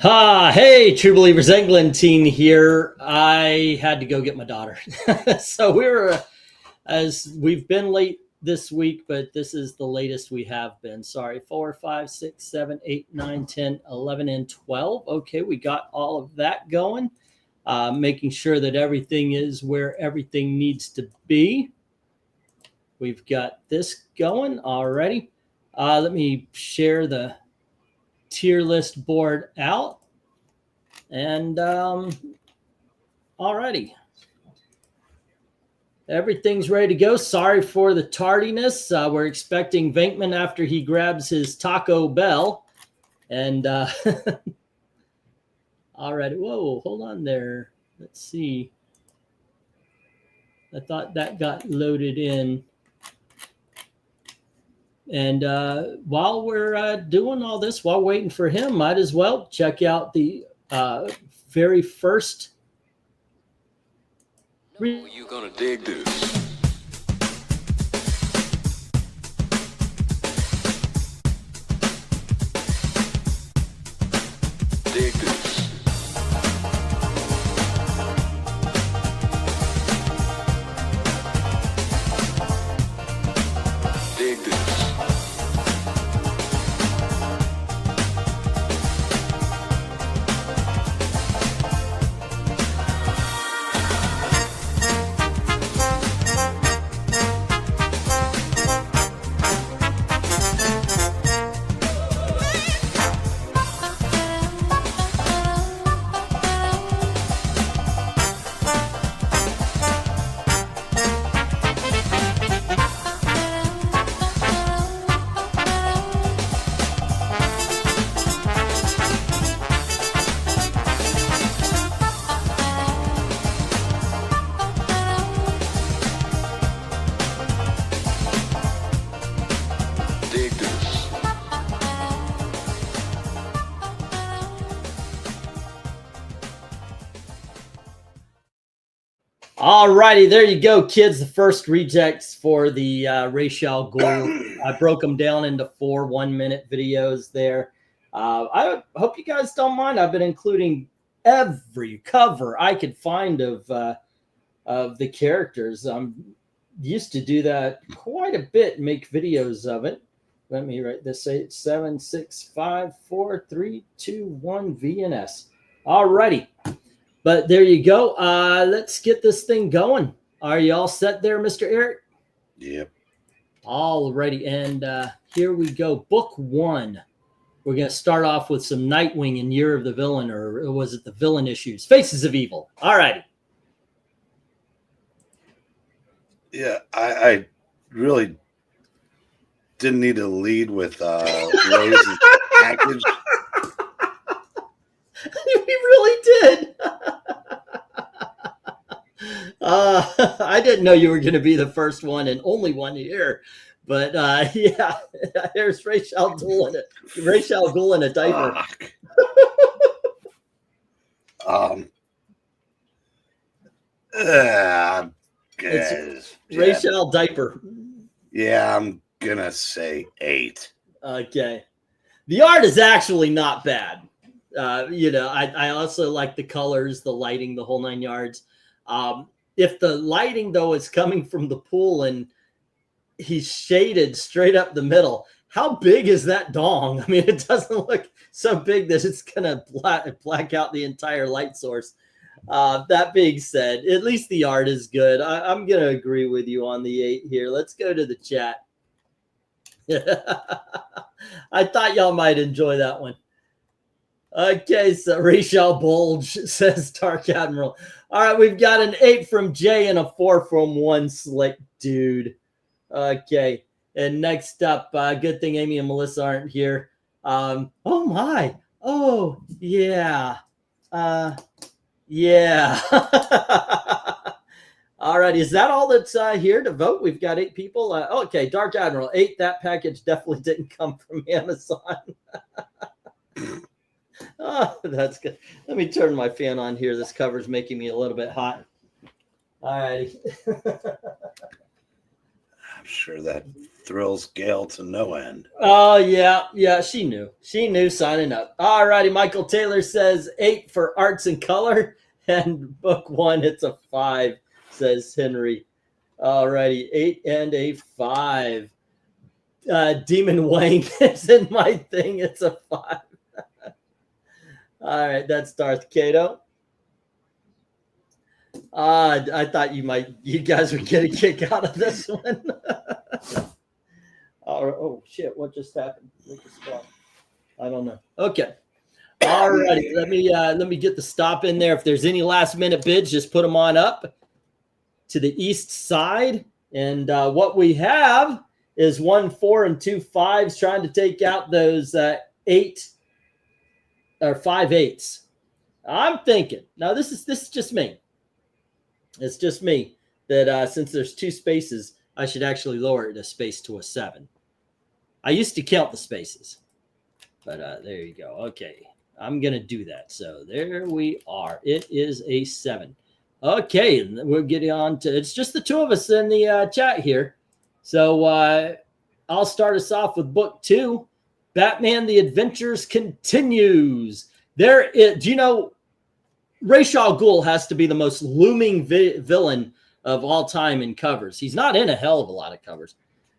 Hey, True Believers England team here. I had to go get my daughter. So as we've been late this week, but this is the latest we have been. Sorry, 4, 5, 6, 7, 8, 9, 10, 11, and 12. Okay, we got all of that going. Making sure that everything is where everything needs to be. We've got this going already. Let me share the tier list board out. And alrighty. Everything's ready to go. Sorry for the tardiness. We're expecting VENKMAN after he grabs his Taco Bell. And alrighty. Whoa, hold on there. Let's see. I thought that got loaded in. And while we're doing all this, while waiting for him, might as well check out the very first. You gonna dig this? Dig this. Dig this. All righty, there you go, kids. The first rejects for the Rachel Ghul. I broke them down into 4 1-minute videos there. I hope you guys don't mind. I've been including every cover I could find of the characters. I'm used to do that quite a bit, make videos of it. Let me write this: 8, 7, 6, 5, 4, 3, 2, 1, VNS. All righty. But there you go. Let's get this thing going. Are you all set there, Mr. Eric? Yep. All righty. And here we go. Book 1. We're going to start off with some Nightwing and Year of the Villain, or was it the Villain Issues? Faces of Evil. All righty. Yeah, I really didn't need to lead with Rose's package. We really did. I didn't know you were going to be the first one and only one here, but yeah, there's Rachel Ghul in a diaper. It's Rachel diaper. Yeah, I'm gonna say 8. Okay, the art is actually not bad. I also like the colors, the lighting, the whole 9 yards. If the lighting, though, is coming from the pool and he's shaded straight up the middle, how big is that dong? I mean, it doesn't look so big that it's going to black out the entire light source. That being said, at least the art is good. I'm going to agree with you on the 8 here. Let's go to the chat. I thought y'all might enjoy that one. Okay, so Rachel Bulge says Dark Admiral. All right, we've got an 8 from Jay and a 4 from One Slick Dude. Okay, and next up, good thing Amy and Melissa aren't here. Oh my, oh yeah, yeah. All right, is that all that's here to vote? We've got 8 people. Okay, Dark Admiral 8. That package definitely didn't come from Amazon. Oh, that's good. Let me turn my fan on here. This cover's making me a little bit hot. All right. I'm sure that thrills Gail to no end. Oh, yeah, she knew. She knew signing up. All righty, Michael Taylor says 8 for arts and color, and book 1, it's a 5, says Henry. All righty, 8 and a 5. Demon Wang is in my thing, it's a 5. All right, that's Darth Kato. I thought you guys would get a kick out of this one. Oh shit! What just happened? I don't know. Okay. All righty. Let me get the stop in there. If there's any last minute bids, just put them on up to the east side. And what we have is 1 4 and 2 5s trying to take out those 8 or 5 8s. I'm thinking now. This is just me. It's just me that since there's 2 spaces, I should actually lower the space to a 7. I used to count the spaces, but there you go. Okay, I'm going to do that. So there we are. It is a 7. Okay, and we're getting on to, it's just the 2 of us in the chat here. So I'll start us off with book 2, Batman the Adventures Continues. Do you know, Ra's al Ghul has to be the most looming villain of all time in covers. He's not in a hell of a lot of covers,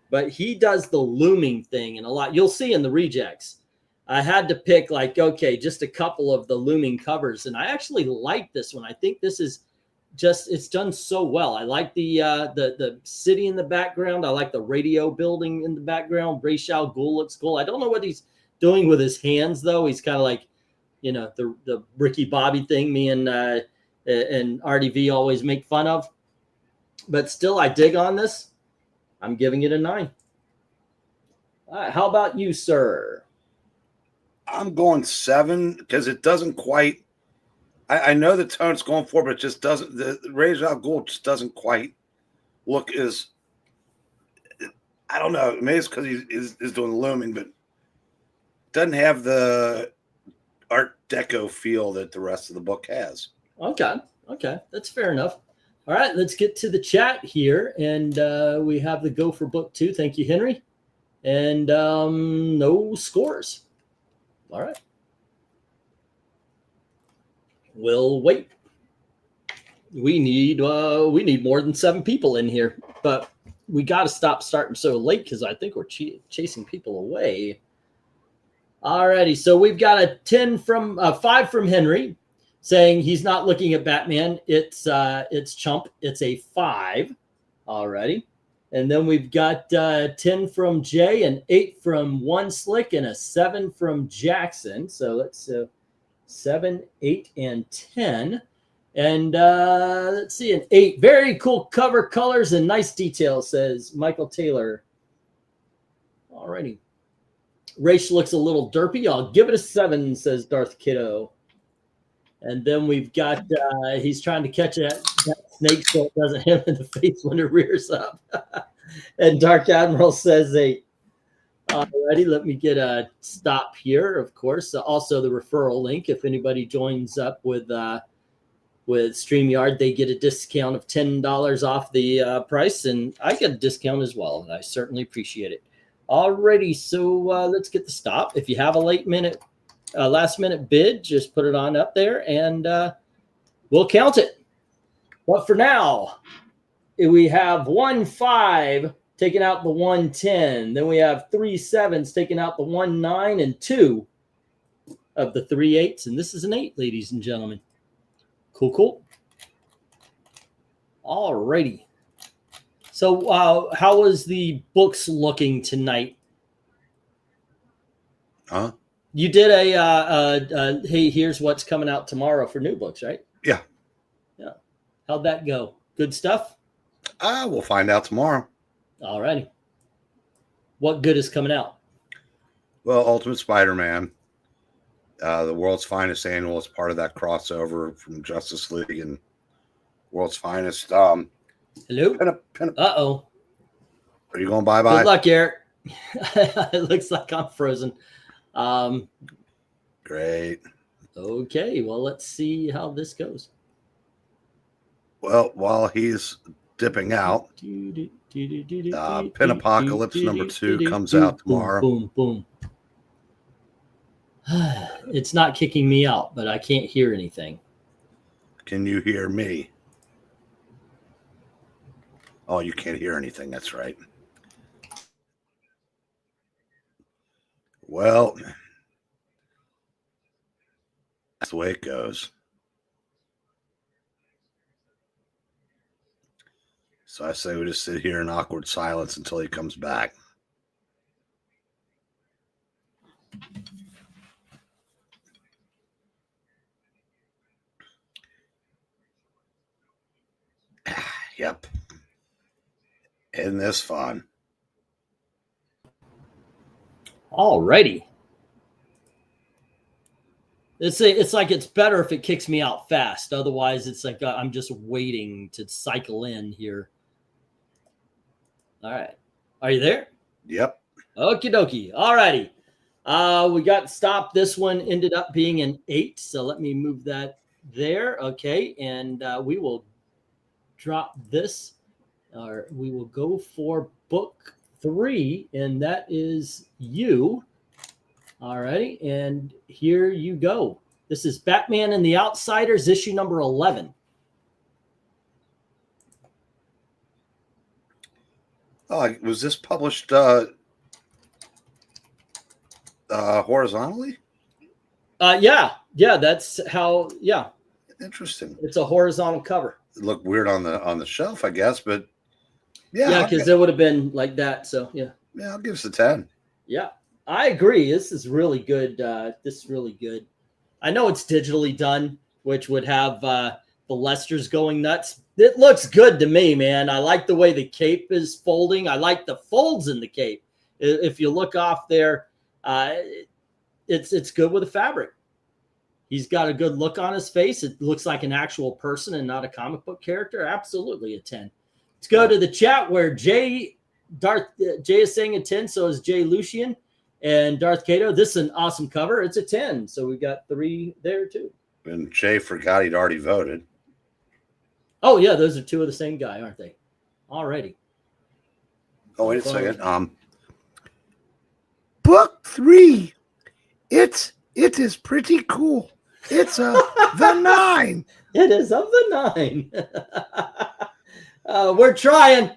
but he does the looming thing in a lot. You'll see in the rejects. I had to pick just a couple of the looming covers, and I actually like this one. I think this is it's done so well. I like the city in the background. I like the radio building in the background. Ra's al Ghul looks cool. I don't know what he's doing with his hands though. He's kind of like, the Ricky Bobby thing me and RDV always make fun of. But still, I dig on this. I'm giving it a 9. All right, how about you, sir? I'm going 7 because it doesn't quite. I know the tone it's going for, but it just doesn't. The Ra's al Ghul just doesn't quite look as. I don't know. Maybe it's because he's doing the looming, but doesn't have the Art Deco feel that the rest of the book has. Okay, that's fair enough. All right, let's get to the chat here, and we have the go for book 2. Thank you, Henry, and no scores. All right, we'll wait. We need more than 7 people in here, but we got to stop starting so late because I think we're chasing people away. Alrighty, so we've got a 5 from Henry, saying he's not looking at Batman. It's chump. It's a 5. Alrighty, and then we've got 10 from Jay, and 8 from One Slick, and a 7 from Jackson. So let's 7, 8, and 10, and let's see, an 8. Very cool cover colors and nice details, says Michael Taylor. Alrighty. Race looks a little derpy. I'll give it a 7, says Darth Kiddo. And then we've got, he's trying to catch that snake so it doesn't hit him in the face when it rears up. And Dark Admiral says 8. Alrighty, let me get a stop here, of course. Also, the referral link. If anybody joins up with StreamYard, they get a discount of $10 off the price. And I get a discount as well. And I certainly appreciate it. Alrighty, so let's get the stop. If you have a last minute bid, just put it on up there and we'll count it. But for now, we have 1 5 taking out the 1 10. Then we have 3 7s taking out the 1 9 and 2 of the 3 8s. And this is an 8, ladies and gentlemen. Cool. Alrighty. So how was the books looking tonight? Huh? You did a hey, here's what's coming out tomorrow for new books, right? Yeah. How'd that go? Good stuff? We'll find out tomorrow. All righty. What good is coming out? Well, Ultimate Spider-Man, the World's Finest Annual, is part of that crossover from Justice League and World's Finest. Hello? Uh-oh. Are you going bye-bye? Good luck, Eric. It looks like I'm frozen. Great. Okay, well, let's see how this goes. Well, while he's dipping out. Pin Apocalypse #2 comes out tomorrow. Boom, boom. It's not kicking me out, but I can't hear anything. Can you hear me? Oh, you can't hear anything. That's right. Well, that's the way it goes. So I say we just sit here in awkward silence until he comes back. Yep. Isn't this fun? Alrighty. It's like it's better if it kicks me out fast. Otherwise, it's like I'm just waiting to cycle in here. All right. Are you there? Yep. Okie dokie. Alrighty. We got stopped. This one ended up being an 8. So let me move that there. Okay. And we will drop this, or we will go for book 3, and that is you. Alrighty, and here you go. This is Batman and the Outsiders, issue number 11. Oh, was this published horizontally? Yeah, that's how. Yeah, interesting. It's a horizontal cover. It looked weird on the shelf, I guess, but yeah, because it would have been like that. So yeah, I'll give us a 10. Yeah, I agree. This is really good. This is really good. I know it's digitally done, which would have the Lesters going nuts. It looks good to me, man. I like the way the cape is folding. I like the folds in the cape. If you look off there, it's good with the fabric. He's got a good look on his face. It looks like an actual person and not a comic book character. Absolutely a 10. Let's go to the chat where Jay is saying a 10. So is Jay Lucian and Darth Cato. This is an awesome cover. It's a 10. So we got 3 there too. And Jay forgot he'd already voted. Oh yeah, those are 2 of the same guy, aren't they? Alrighty. Oh, wait a second. Book 3. It is pretty cool. It's the 9. It is of the 9. We're trying.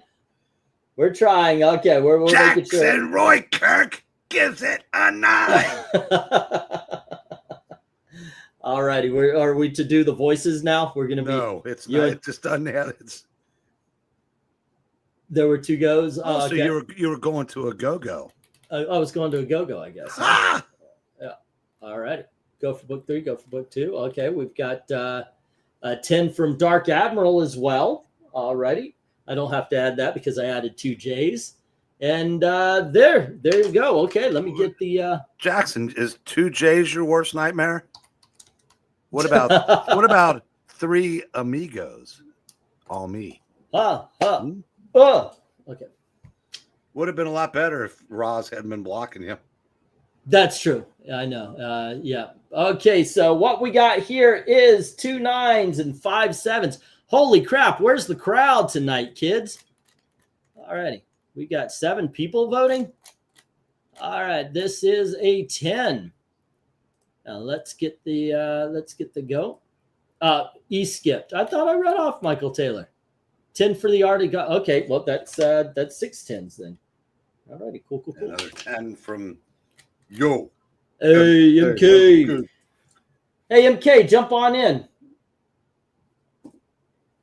We're trying. Okay, we're Jackson making sure. Roy Kirk gives it a 9. All righty. Are we to do the voices now? We're going to be. No, it's not. It's just done now. There were 2 goes. So okay. you were going to a go-go. I was going to a go-go, I guess. Ah! Yeah. All right. Go for book 3. Go for book 2. Okay. We've got a 10 from Dark Admiral as well. All righty. I don't have to add that because I added 2 J's. And there you go. Okay. Let me get the Jackson, is 2 J's your worst nightmare? What about 3 amigos? All me. Okay. Would have been a lot better if Roz hadn't been blocking you. That's true. I know. Yeah. Okay. So what we got here is 2 9s and 5 7s. Holy crap. Where's the crowd tonight, kids? All righty. We got 7 people voting. All right. This is a 10. Now let's get the go. E skipped. I thought I read off Michael Taylor. 10 for the art. Okay. Well, that's 6 10s then. All righty. Cool. Another 10 from Yo. Hey, MK. Hey, MK, jump on in.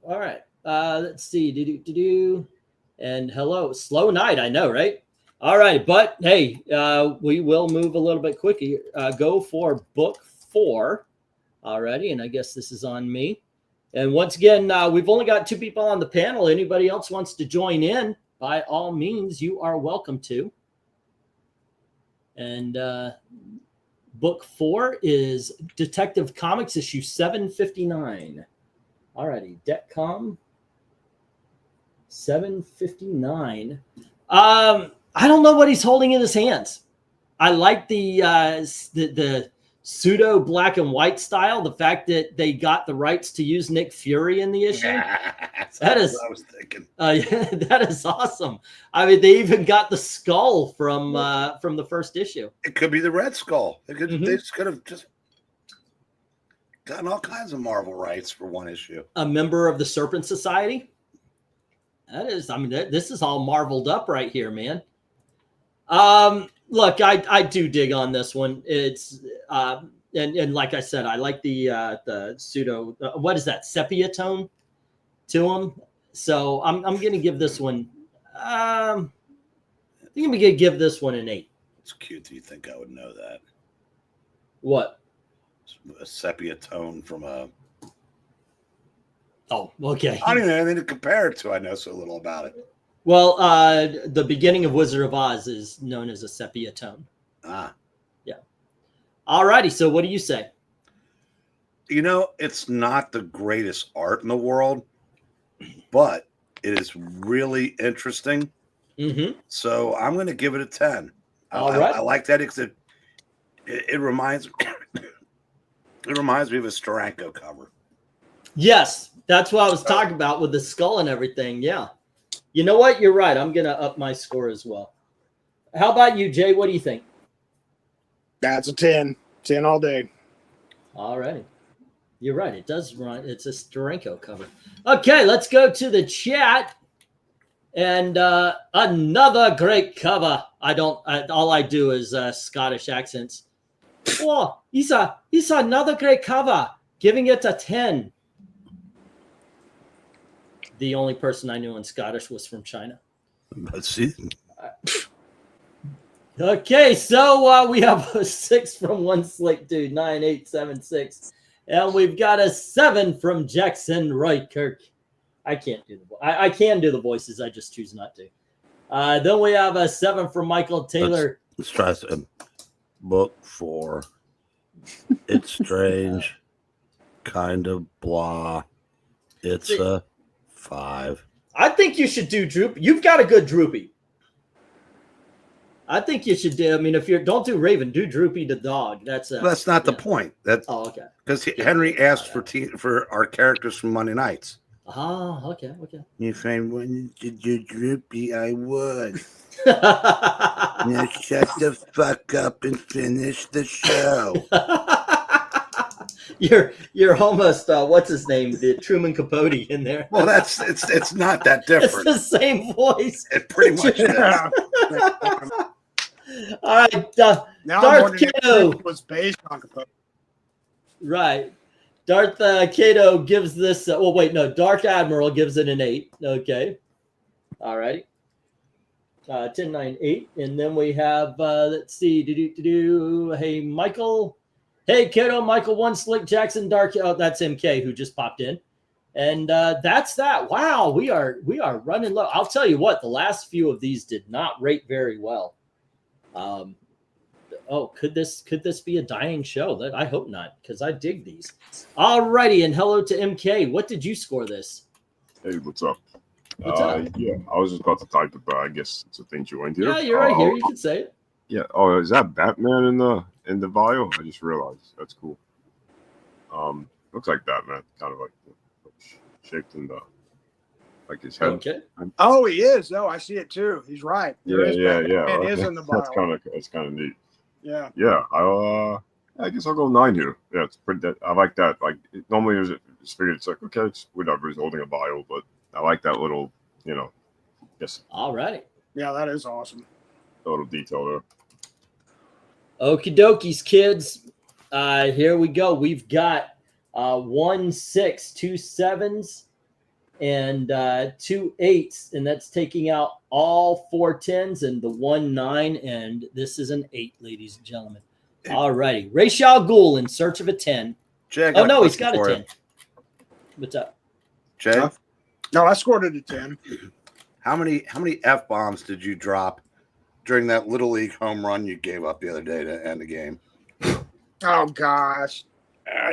All right. Let's see. And hello. Slow night, I know, right? All right. But, hey, we will move a little bit quicker. Go for book 4 already. And I guess this is on me. And once again, we've only got 2 people on the panel. Anybody else wants to join in, by all means, you are welcome to. And book 4 is Detective Comics issue 759. All righty, Detcom 759. I don't know what he's holding in his hands. I like the pseudo black and white style. The fact that they got the rights to use Nick Fury in the issue. That is what I was thinking. Yeah, that is awesome. I mean, they even got the skull from the first issue. It could be the Red Skull. They could Mhm. they just could have just gotten all kinds of Marvel rights for one issue. A member of the Serpent Society. That is, I mean, this is all marveled up right here, man. Look, I do dig on this one. It's and like I said, I like the pseudo. What is that, sepia tone to them? So I'm gonna give this one. I think I'm gonna give this one an 8. It's cute. Do you think I would know that? What? A sepia tone from a. Oh, okay. I don't even know anything to compare it to. I know so little about it. Well, the beginning of Wizard of Oz is known as a sepia tone. Ah. Yeah. All righty. So what do you say? You know, it's not the greatest art in the world, but it is really interesting. Mm-hmm. So I'm going to give it a 10. All right. I like that because it reminds it reminds me of a Steranko cover. Yes, that's what I was talking about with the skull and everything. Yeah. You know what? You're right. I'm going to up my score as well. How about you, Jay? What do you think? That's a 10. 10 all day. All righty. You're right. It does run. It's a Steranko cover. Okay, let's go to the chat. And another great cover. All I do is Scottish accents. Oh, he's another great cover. Giving it a 10. The only person I knew in Scottish was from China. Let's see. Okay, so we have a 6 from One Slick Dude, 9876. And we've got a 7 from Jackson Roykirk. I can't do I can do the voices, I just choose not to. Then we have a 7 from Michael Taylor. Let's try some. Book 4. It's strange. Kind of blah. It's a 5. I think you should do Droopy. You've got a good Droopy. I think you should do. I mean, if you're don't do Raven, do Droopy the dog. That's not the point. That's okay. Because Henry asked for our characters from Monday nights. Oh, okay. If I wanted to do Droopy, I would. Now shut the fuck up and finish the show. You're almost what's his name, the Truman Capote in there. Well, it's not that different. It's the same voice. It pretty much is. All right, Now Darth Kato was based on Capote. Right. Darth Kato gives this. Dark Admiral gives it an 8. Okay. All righty. 10, 9, 8. And then we have, let's see. Hey, Michael. Hey, Kato, Michael, One Slick, Jackson, Dark. Oh, that's MK who just popped in. And that's that. Wow, we are running low. I'll tell you what, the last few of these did not rate very well. Could this be a dying show? I hope not, because I dig these. All righty, and hello to MK. What did you score this? Hey, what's up? What's up? Yeah, I was just about to type it, but I guess it's a thing you went here. Yeah, you're right here. You can say it. Yeah. Oh, is that Batman in the bio? I just realized. That's cool. Looks like Batman, kind of like shaped in the like his head. Okay. Oh, he is. Oh, I see it too. He's right. Yeah. It is in the bio. That's kind of neat. Yeah. Yeah. I guess I'll go 9 here. Yeah, it's pretty. I like that. Like normally, it's figured it's like okay, it's whatever. He's holding a bio, but I like that little, yes. All righty. Yeah, that is awesome. A little detail there. Okie dokies, kids. Here we go. We've got 1 6, 2 7s, and 2 8s, and that's taking out all 4 10s and the 1 9, and this is an 8, ladies and gentlemen. All righty. Rachel Ghul in search of a 10. Jay, Oh no, he's got a 10. What's up? Jay, No, I scored it a 10. how many F-bombs did you drop during that Little League home run you gave up the other day to end the game? Oh gosh,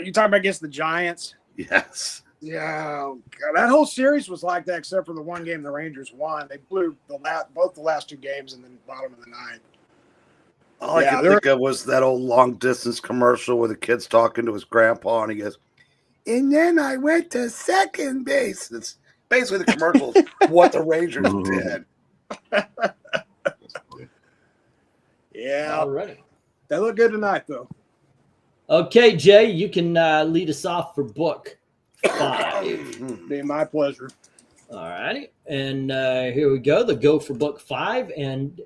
you talking about against the Giants? Yes. Yeah, oh, God. That whole series was like that, except for the one game the Rangers won. They blew both the last 2 games in the bottom of the ninth. All I could think of was that old long distance commercial where the kid's talking to his grandpa and he goes, and then I went to second base. It's basically the commercial what the Rangers did. Yeah. Alrighty. They look good tonight, though. Okay, Jay, you can lead us off for book 5. Be my pleasure. All righty. And here we go. The go for book 5. And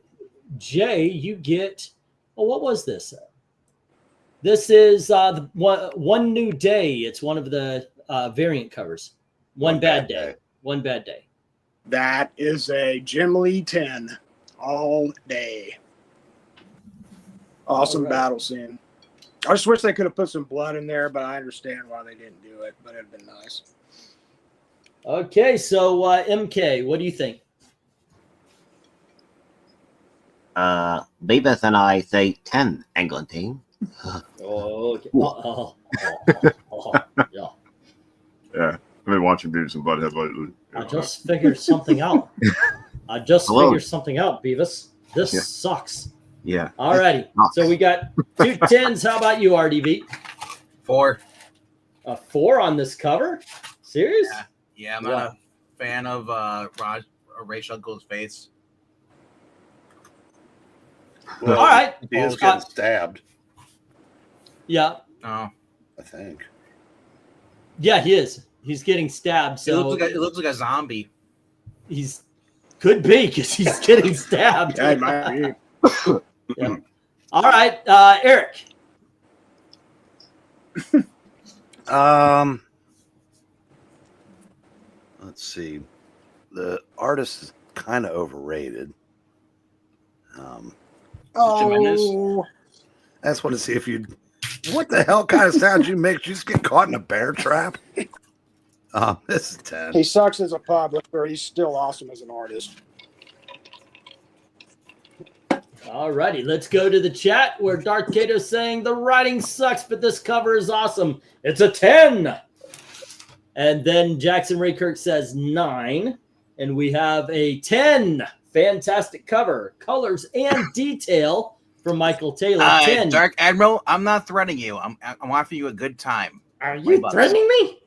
Jay, you get, what was this? This is the one New Day. It's one of the variant covers. One bad day. One bad day. That is a Jim Lee 10 all day. Awesome battle scene. I just wish they could have put some blood in there, but I understand why they didn't do it, but it'd been nice. Okay, so MK, what do you think? Beavis and I say 10, England team. Okay. Yeah. Yeah, I've been watching Beavis and Butthead lately. I just figured something out. Figured something out, Beavis. This sucks. Yeah. All righty. So we got 2 10s. How about you, RDV? 4. A 4 on this cover? Serious? Yeah, I'm not a fan of Rachel Ghul's face. Well, all right. He is getting stabbed. Yeah. Oh. I think. Yeah, he is. He's getting stabbed. So it looks like a zombie. He's could be because he's getting stabbed. Yeah, it might be. Yeah. All right, Eric. Let's see. The artist is kind of overrated. Oh, I just want to see if you. What the hell kind of sounds you make? You just get caught in a bear trap. This is 10. he sucks as a publisher. He's still awesome as an artist. All righty, let's go to the chat where Darth Kato's saying the writing sucks, but this cover is awesome. It's a 10. And then Jackson Raykirk says 9. And we have a 10. Fantastic cover, colors, and detail from Michael Taylor. 10. Dark Admiral, I'm not threatening you. I'm offering you a good time. Are you threatening me?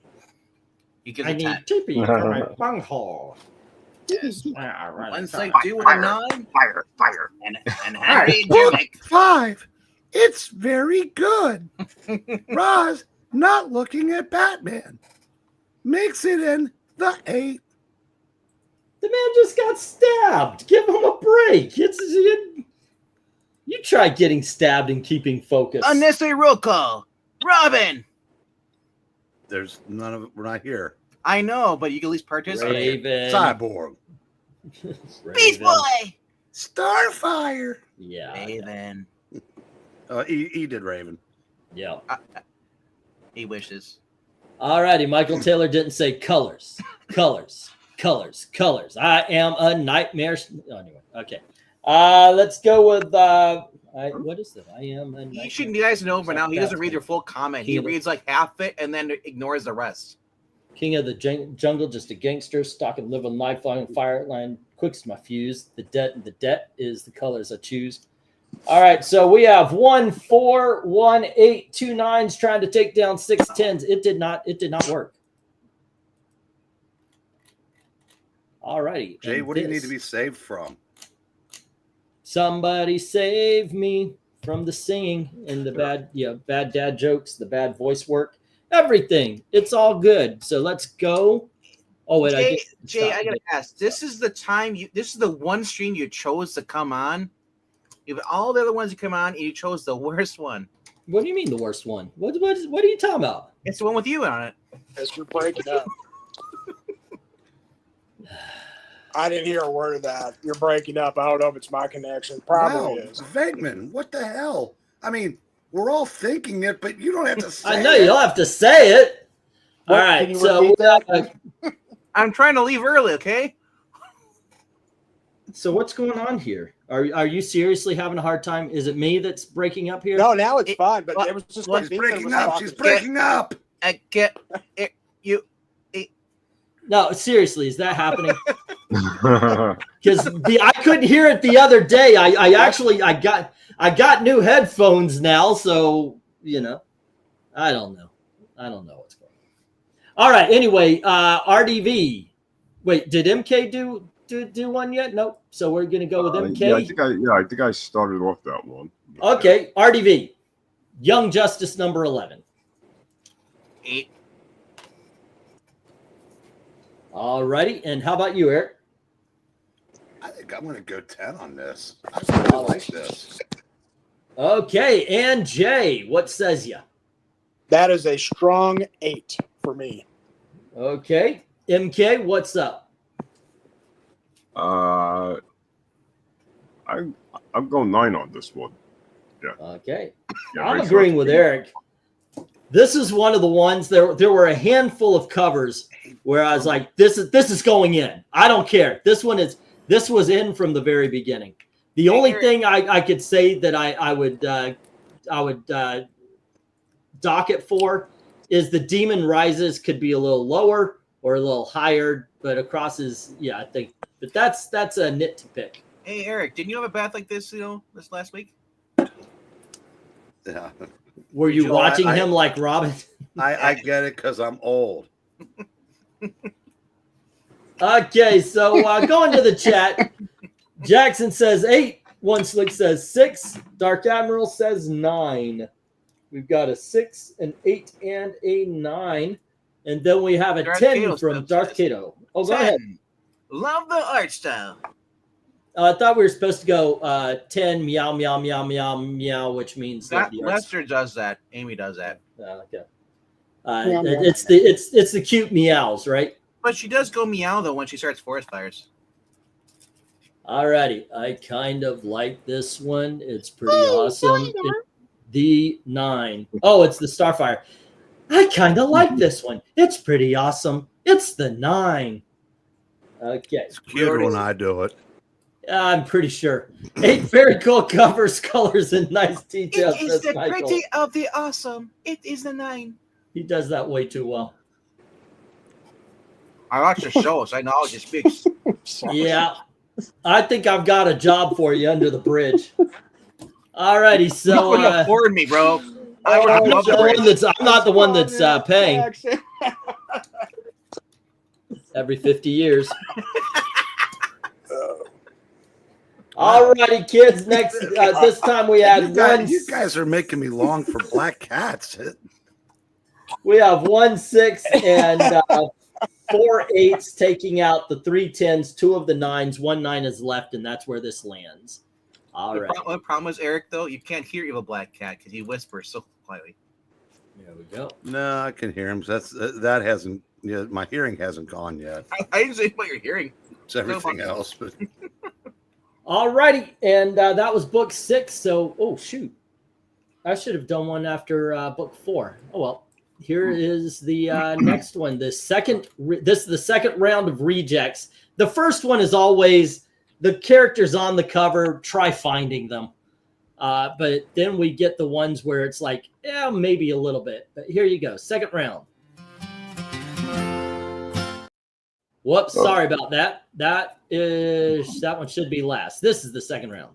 You get I a need 10. TP for my bunghole. Yes. All right. One side 2 with a 9. Fire. And Henry Junick. 5. It's very good. Roz not looking at Batman makes it in the 8. The man just got stabbed. Give him a break. You try getting stabbed and keeping focus. Unnecessary roll call. Robin. There's none of it. We're not here. I know, but you can at least participate. Raven. Cyborg. Beast Boy. Starfire. Yeah. Raven. He did Raven. Yeah. He wishes. All righty. Michael Taylor didn't say colors. Colors. I am a nightmare. Anyway, okay. Let's go with what is it? I am a nightmare. You guys know by now he doesn't read your full comment. He reads like half it and then ignores the rest. King of the jungle, just a gangster, stalking, living life on fire line. Quick's my fuse. The debt is the colors I choose. All right, so we have 1 4 1 8 2 9s trying to take down 6 10s. It did not work. All righty. Jay, what do you need to be saved from? Somebody save me from the singing and the bad dad jokes, the bad voice work, everything. It's all good. So let's go. Oh wait, Jay, I gotta ask. This is the time this is the one stream you chose to come on. If all the other ones you come on, and you chose the worst one. What do you mean the worst one? What are you talking about? It's the one with you on it. As you're breaking up. I didn't hear a word of that. You're breaking up. I don't know if it's my connection. Probably is. Venkman, what the hell? I mean, we're all thinking it, but you don't have to say I know it. you don't have to say it. All What, right, can you so repeat that? I'm trying to leave early, okay? So what's going on here? Are you seriously having a hard time? Is it me that's breaking up here? No, now it's fine. But it was just well, like She's breaking up. She's breaking up. I get it. You. No, seriously, is that happening? Because I couldn't hear it the other day. I I got new headphones now, so you know, I don't know what's going on. All right. Anyway, RDV. Wait, did MK do one yet? Nope. So we're gonna go with MK. Yeah, I think I started off that one. Okay, RDV. Young Justice number 11. 8. All righty. And how about you, Eric? I think I'm going to go 10 on this. I really like this. Okay, and Jay, what says you? That is a strong 8 for me. Okay, MK, what's up? I'm going 9 on this one. Yeah. Okay, Yeah, I'm Ray agreeing Charles. with Eric. This is one of the ones there were a handful of covers where I was like, this is going in. I don't care. This was in from the very beginning. The only thing I could say that I would dock it for is the Demon Rises could be a little lower or a little higher, but across is I think. But that's a nit to pick. Hey Eric, didn't you have a bath like this? This last week. Yeah. Were you watching him like Robin? I get it because I'm old. Okay, so going to the chat, Jackson says 8. One Slick says 6. Dark Admiral says 9. We've got a 6, an 8, and a 9. And then we have a Darth 10 Cato from Darth Cato. Oh, go ahead. Love the art style. I thought we were supposed to go 10, meow, meow, meow, meow, meow, which means That, the arts. Lester does that. Amy does that. Okay. Meow, meow. It's the cute meows, right? But she does go meow though when she starts forest fires. Alrighty, I kind of like this one. It's pretty awesome. The 9. Oh, it's the Starfire. I kind of like this one. It's pretty awesome. It's the 9. Okay. It's cuter when I do it. I'm pretty sure. 8 very cool covers, colors, and nice details. It is says the Michael. pretty of the awesome. It is the 9. He does that way too well. I watch the show, so I know how she speaks. Yeah. I think I've got a job for you under the bridge. Alrighty, so You couldn't afford me, bro. I would I'm love not the one that's paying every 50 years. Alrighty, kids. Next, this time we had You guys are making me long for black cats. We have 1 6 and 4 8s taking out the 3 10s, 2 of the 9s, 1 9 is left, and that's where this lands. All right. The problem is, Eric, though, you can't hear Evil Black Cat because he whispers so quietly. There we go. No, I can hear him. That hasn't. Yeah, my hearing hasn't gone yet. I didn't say what you're hearing. It's everything else, but All righty, and that was book 6. So, oh shoot, I should have done one after book 4. Oh well. Here is the next one. This is the second round of rejects. The first one is always the characters on the cover. Try finding them, but then we get the ones where it's like, yeah, maybe a little bit. But here you go, second round. Whoops, sorry about that. That one should be last. This is the second round.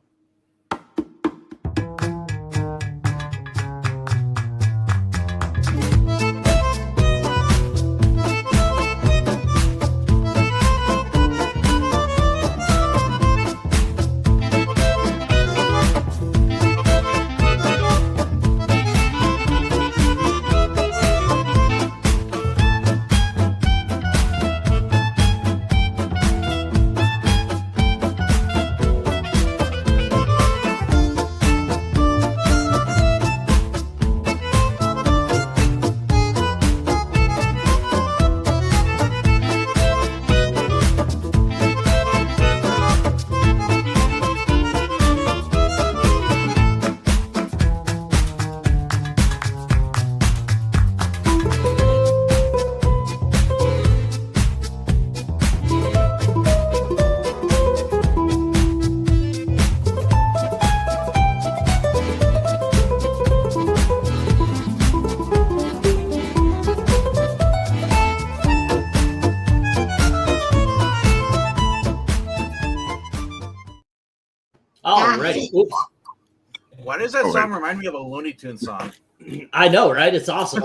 Alrighty. Oops. Why does that Oh, song wait. remind me of a Looney Tunes song? I know, right? It's awesome.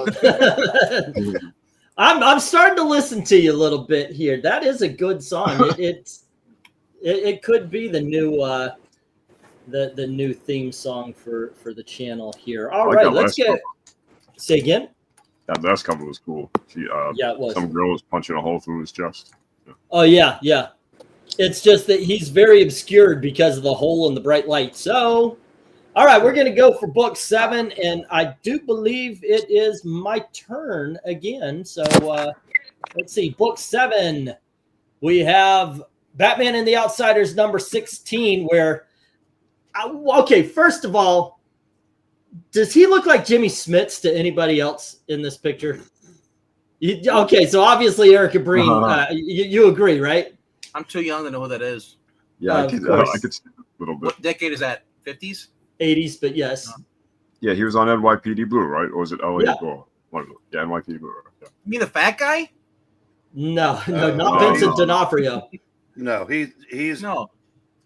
I'm starting to listen to you a little bit here. That is a good song. It could be the new the new theme song for the channel here. All I like right, that let's last get. cover. Say again. That last cover was cool. She, Yeah, it was. some girl was punching a hole through his chest. Oh yeah, yeah. It's just that he's very obscured because of the hole in the bright light. So, all right, we're going to go for book 7, and I do believe it is my turn again. So let's see, book 7. We have Batman and the Outsiders number 16. Where, okay, first of all, does he look like Jimmy Smits to anybody else in this picture? Okay, so obviously Erica Breen, you agree, right? I'm too young to know who that is. Yeah, Of I course. could see it a little bit. What decade is that? 50s? 80s, but yes. Yeah, he was on NYPD Blue, right? Or was it LA? Yeah. Or one of them. Yeah, NYPD Blue. Right? Yeah. You mean the fat guy? No, not no, Vincent no. D'Onofrio. No, he's No.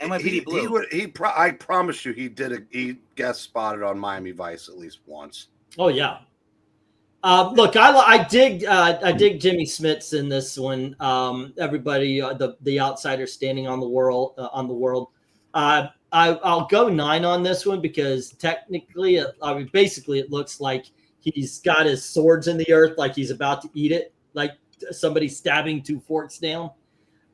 NYPD Blue. I promise you, he guest spotted on Miami Vice at least once. Oh yeah. Look, I dig Jimmy Smits in this one. Everybody, the outsider standing on the world. I'll go 9 on this one because technically, basically, it looks like he's got his swords in the earth, like he's about to eat it, like somebody stabbing 2 forks down.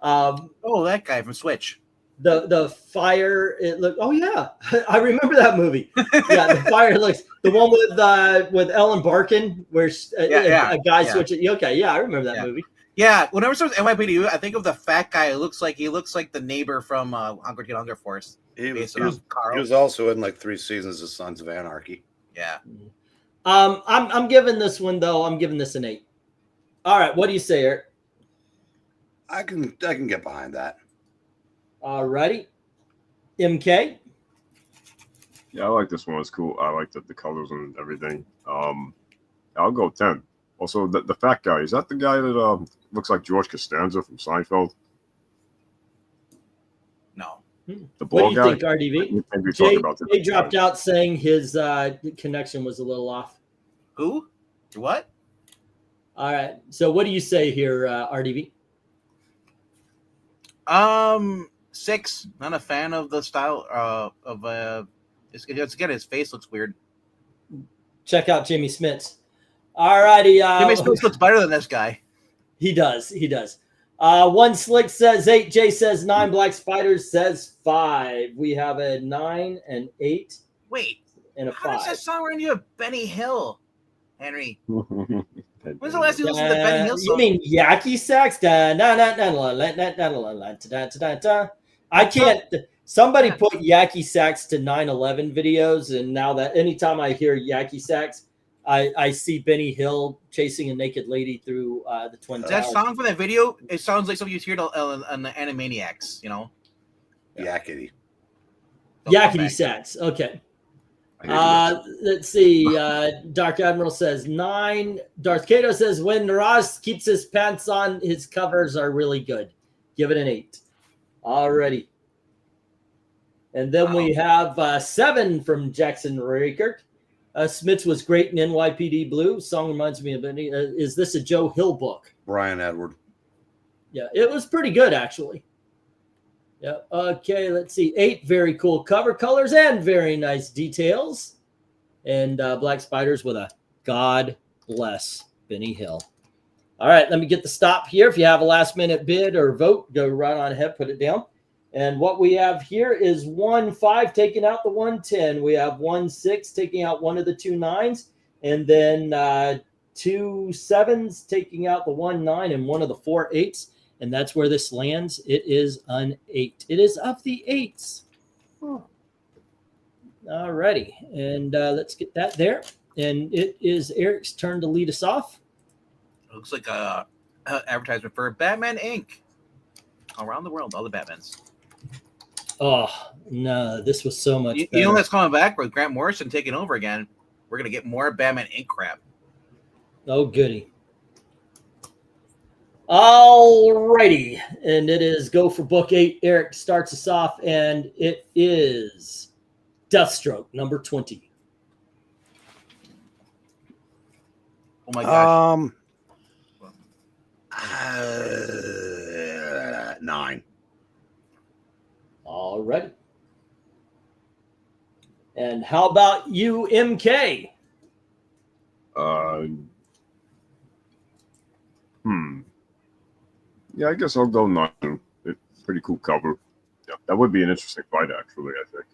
Oh, that guy from Switch. The fire, it looked. Oh yeah, I remember that movie. Yeah, the fire looks. The one with Ellen Barkin, where a guy switches. Okay, yeah, I remember that movie. Yeah, whenever someone's NYPD, I think of the fat guy. He looks like the neighbor from Hunger Kid Hunger Force. He was also in like 3 seasons of Sons of Anarchy. Yeah. I'm giving this one though. I'm giving this an 8. All right, what do you say, Eric? I can get behind that. All righty, MK. Yeah, I like this one. It's cool. I like the colors and everything. I'll go 10. Also, the fat guy, is that the guy that looks like George Costanza from Seinfeld? No. The bald guy? What do you think, RDV? Jay dropped out saying his connection was a little off. Who? What? All right. So what do you say here, RDV? 6. Not a fan of the style of again, his face looks weird. Check out Jimmy Smits. All righty. Jimmy Smits looks better than this guy. He does. One Slick says 8. Jay says 9. Black Spiders says 5. We have a 9, an 8. Wait. And a 5. How does that song remind you of Benny Hill, Henry? When's the last time you listened to the Benny Hill song? You mean Yaki Sax? I can't. Somebody put Yaki Sax to 9/11 videos, and now that anytime I hear Yaki Sax, I see Benny Hill chasing a naked lady through the Twin Towers. That song from that video, it sounds like something you hear on the Animaniacs, you know? Yakety. Yakety Sax. Okay. Let's see. Dark Admiral says 9. Darth Kato says when Naraz keeps his pants on, his covers are really good. Give it an 8. Alrighty. And then we have 7 from Jackson Rakert. Smits was great in NYPD Blue. Song reminds me of any. Is this a Joe Hill book? Brian Edward. Yeah, it was pretty good actually. Yeah. Okay, let's see. 8 very cool cover colors and very nice details. And Black Spiders with a God bless Benny Hill. All right, let me get the stop here. If you have a last minute bid or vote, go right on ahead, put it down. And what we have here is 1-5 taking out the 1-10. We have 1-6 taking out one of the 2 9s, and then 2 7s taking out the 1-9 and one of the 4 8s. And that's where this lands. It is an 8. It is of the 8s. All righty. And let's get that there. And it is Eric's turn to lead us off. Looks like a advertisement for Batman Inc. Around the world, all the Batmans. Oh, no, this was so much better. You know what's coming back with Grant Morrison taking over again? We're going to get more Batman Inc. crap. Oh, goody. All righty. And it is go for book 8. Eric starts us off, and it is Deathstroke, number 20. Oh my gosh. 9. All right. And how about you, MK? Yeah, I guess I'll go 9. Pretty cool cover. Yeah, that would be an interesting fight, actually, I think.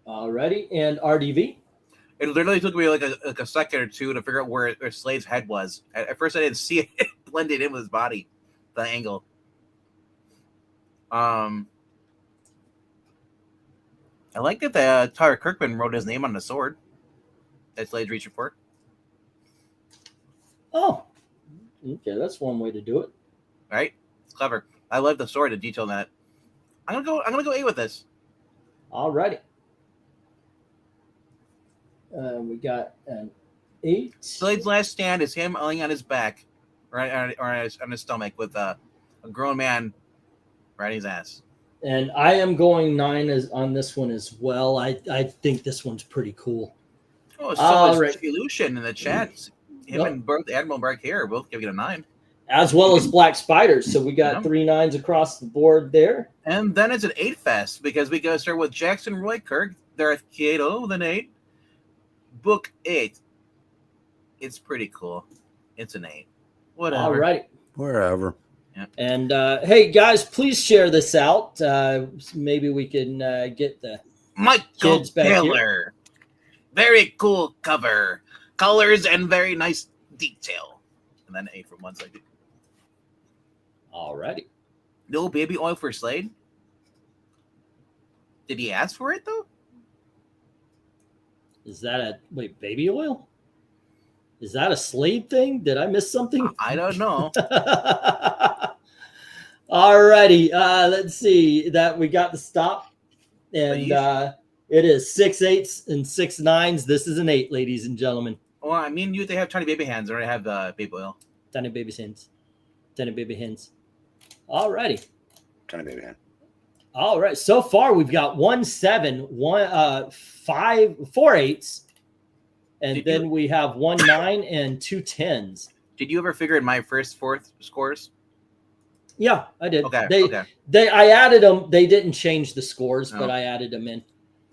All righty. And RDV? It literally took me like a second or two to figure out where Slade's head was. At first, I didn't see it. It blended in with his body, the angle. I like that Tyler Kirkman wrote his name on the sword that Slade's reaching for. Oh, okay. That's one way to do it. Right? It's clever. I love the sword, the detail in that. I'm gonna go 8 with this. All righty. We got an 8. Slade's last stand is him laying on his back, right, on his stomach with a grown man riding his ass. And I am going 9 on this one as well. I think this one's pretty cool. Oh, so All is right. Illusion in the chat. Him and both Admiral Bark here both giving it a 9. As well as Black Spiders. So we got 3 9s across the board there. And then it's an 8 fest because we go start with Jackson Roy Kirk, Darth Kato, then 8. Book 8. It's pretty cool. It's an 8. Whatever. All right. Wherever. Yeah. And hey, guys, please share this out. Maybe we can get the Michael kids back here. Taylor. Very cool cover. Colors and very nice detail. And then 8 from one side. All righty. No baby oil for Slade? Did he ask for it, though? Is that baby oil? Is that a Slade thing? Did I miss something? I don't know. All righty. Let's see that we got the stop. And it is 6 8s and 6 9s. This is an 8, ladies and gentlemen. Well, I mean, they have tiny baby hands, or I have baby oil. Tiny baby hands. Tiny baby hands. All righty. Tiny baby hand. All right. So far, we've got 1 7, 4 8s, and then we have 1 9 and 2 10s. Did you ever figure in my first 4th scores? Yeah, I did. Okay. I added them. They didn't change the scores, but I added them in.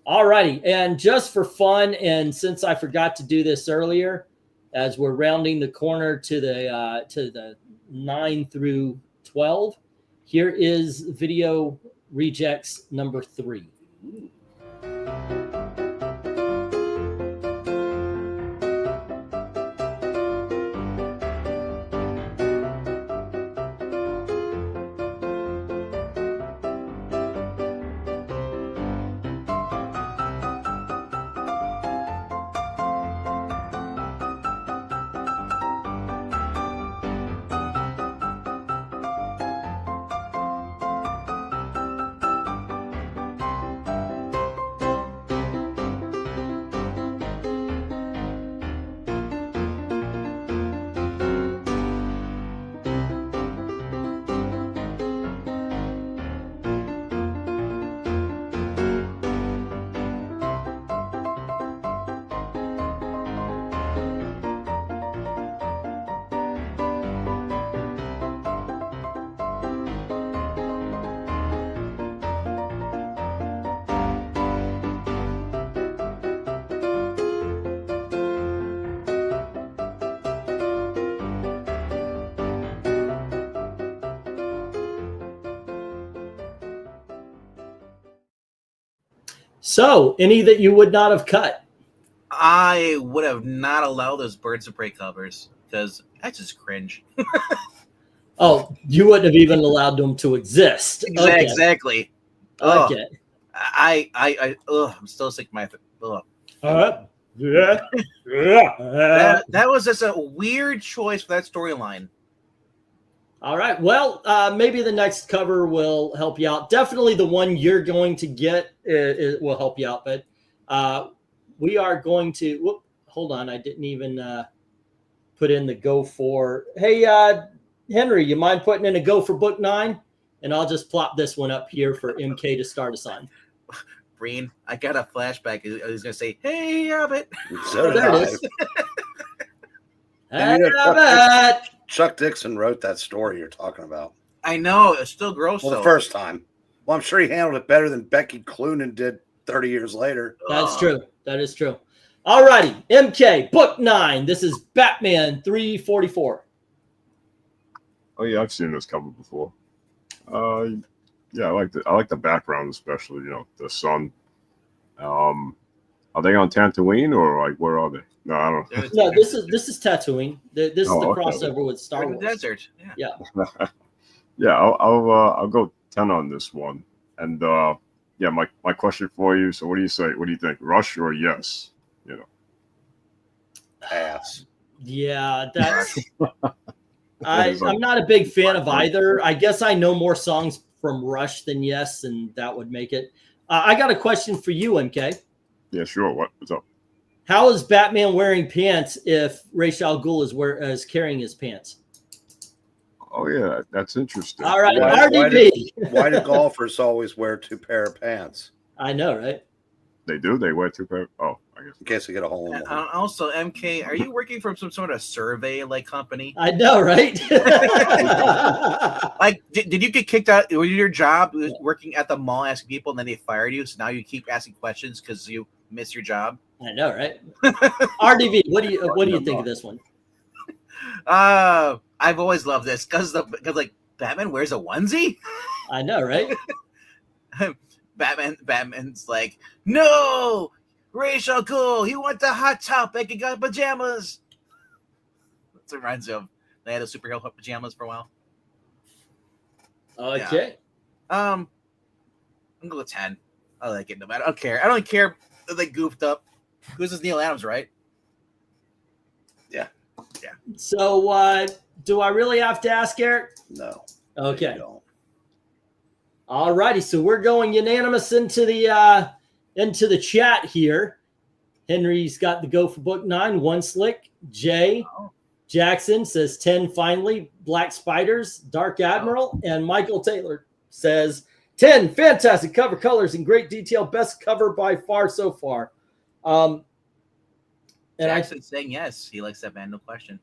All righty. And just for fun, and since I forgot to do this earlier, as we're rounding the corner to the 9 through 12, here is video rejects number 3. So, any that you would not have cut? I would have not allowed those Birds of Prey covers because that's just cringe. Oh, you wouldn't have even allowed them to exist. Okay. Exactly. Okay. I'm still sick of my. Yeah. That was just a weird choice for that storyline. All right. Well, maybe the next cover will help you out. Definitely the one you're going to get it will help you out. But we are going to. Whoop, hold on. I didn't even put in the go for. Hey, Henry, you mind putting in a go for book 9? And I'll just plop this one up here for MK to start us on. Breen, I got a flashback. I was gonna say, "Hey, Abbott." So did There it I. is. And you know, Abbott! Chuck Dixon wrote that story you're talking about. I know it's still gross. Well, the though. first time. Well, I'm sure he handled it better than Becky Cloonan did 30 years later. That's true. That is true. All righty. MK, book 9. This is Batman 344. Oh yeah, I've seen this cover before. Yeah, I like the background, especially, you know, the sun. Are they on Tatooine or like where are they? No, I don't. No, this is Tatooine. This is the okay. crossover with Star They're in Wars. the desert. Yeah. Yeah. Yeah, I'll go 10 on this one. And yeah, my question for you. So what do you say? What do you think? Rush or yes? You know. Pass. Yeah, that's. I'm not a big fan of either. I guess I know more songs from Rush than Yes, and that would make it. I got a question for you, MK. Yeah, sure. What's up? How is Batman wearing pants if Ra's al Ghul is carrying his pants? Oh yeah, that's interesting. All right, Why RDB. why do golfers always wear 2 pair of pants? I know, right? They do. They wear 2 pair. Oh, I guess. In case they get a hole in one. Also, MK, are you working for some sort of survey like company? I know, right? Like, did you get kicked out? Was your job working at the mall asking people, and then they fired you? So now you keep asking questions because you miss your job. I know, right? RDV, what do you think of this one? I've always loved this because like Batman wears a onesie. I know, right? Batman's like, no, Ra's al Ghul, he went to Hot Topic and got pajamas. That reminds me of they had a superhero pajamas for a while. Okay. I'm gonna go 10. I like it no matter. I don't care. I don't care if they goofed up. This is Neil Adams, right? Yeah. Yeah. So do I really have to ask, Eric? No. Okay. You don't. All righty. So we're going unanimous into the chat here. Henry's got the go for book 9. One Slick. Jay Jackson says 10 finally. Black Spiders, Dark Admiral, and Michael Taylor says 10. Fantastic cover colors in great detail. Best cover by far so far. And Jackson's saying yes. He likes that man, no question.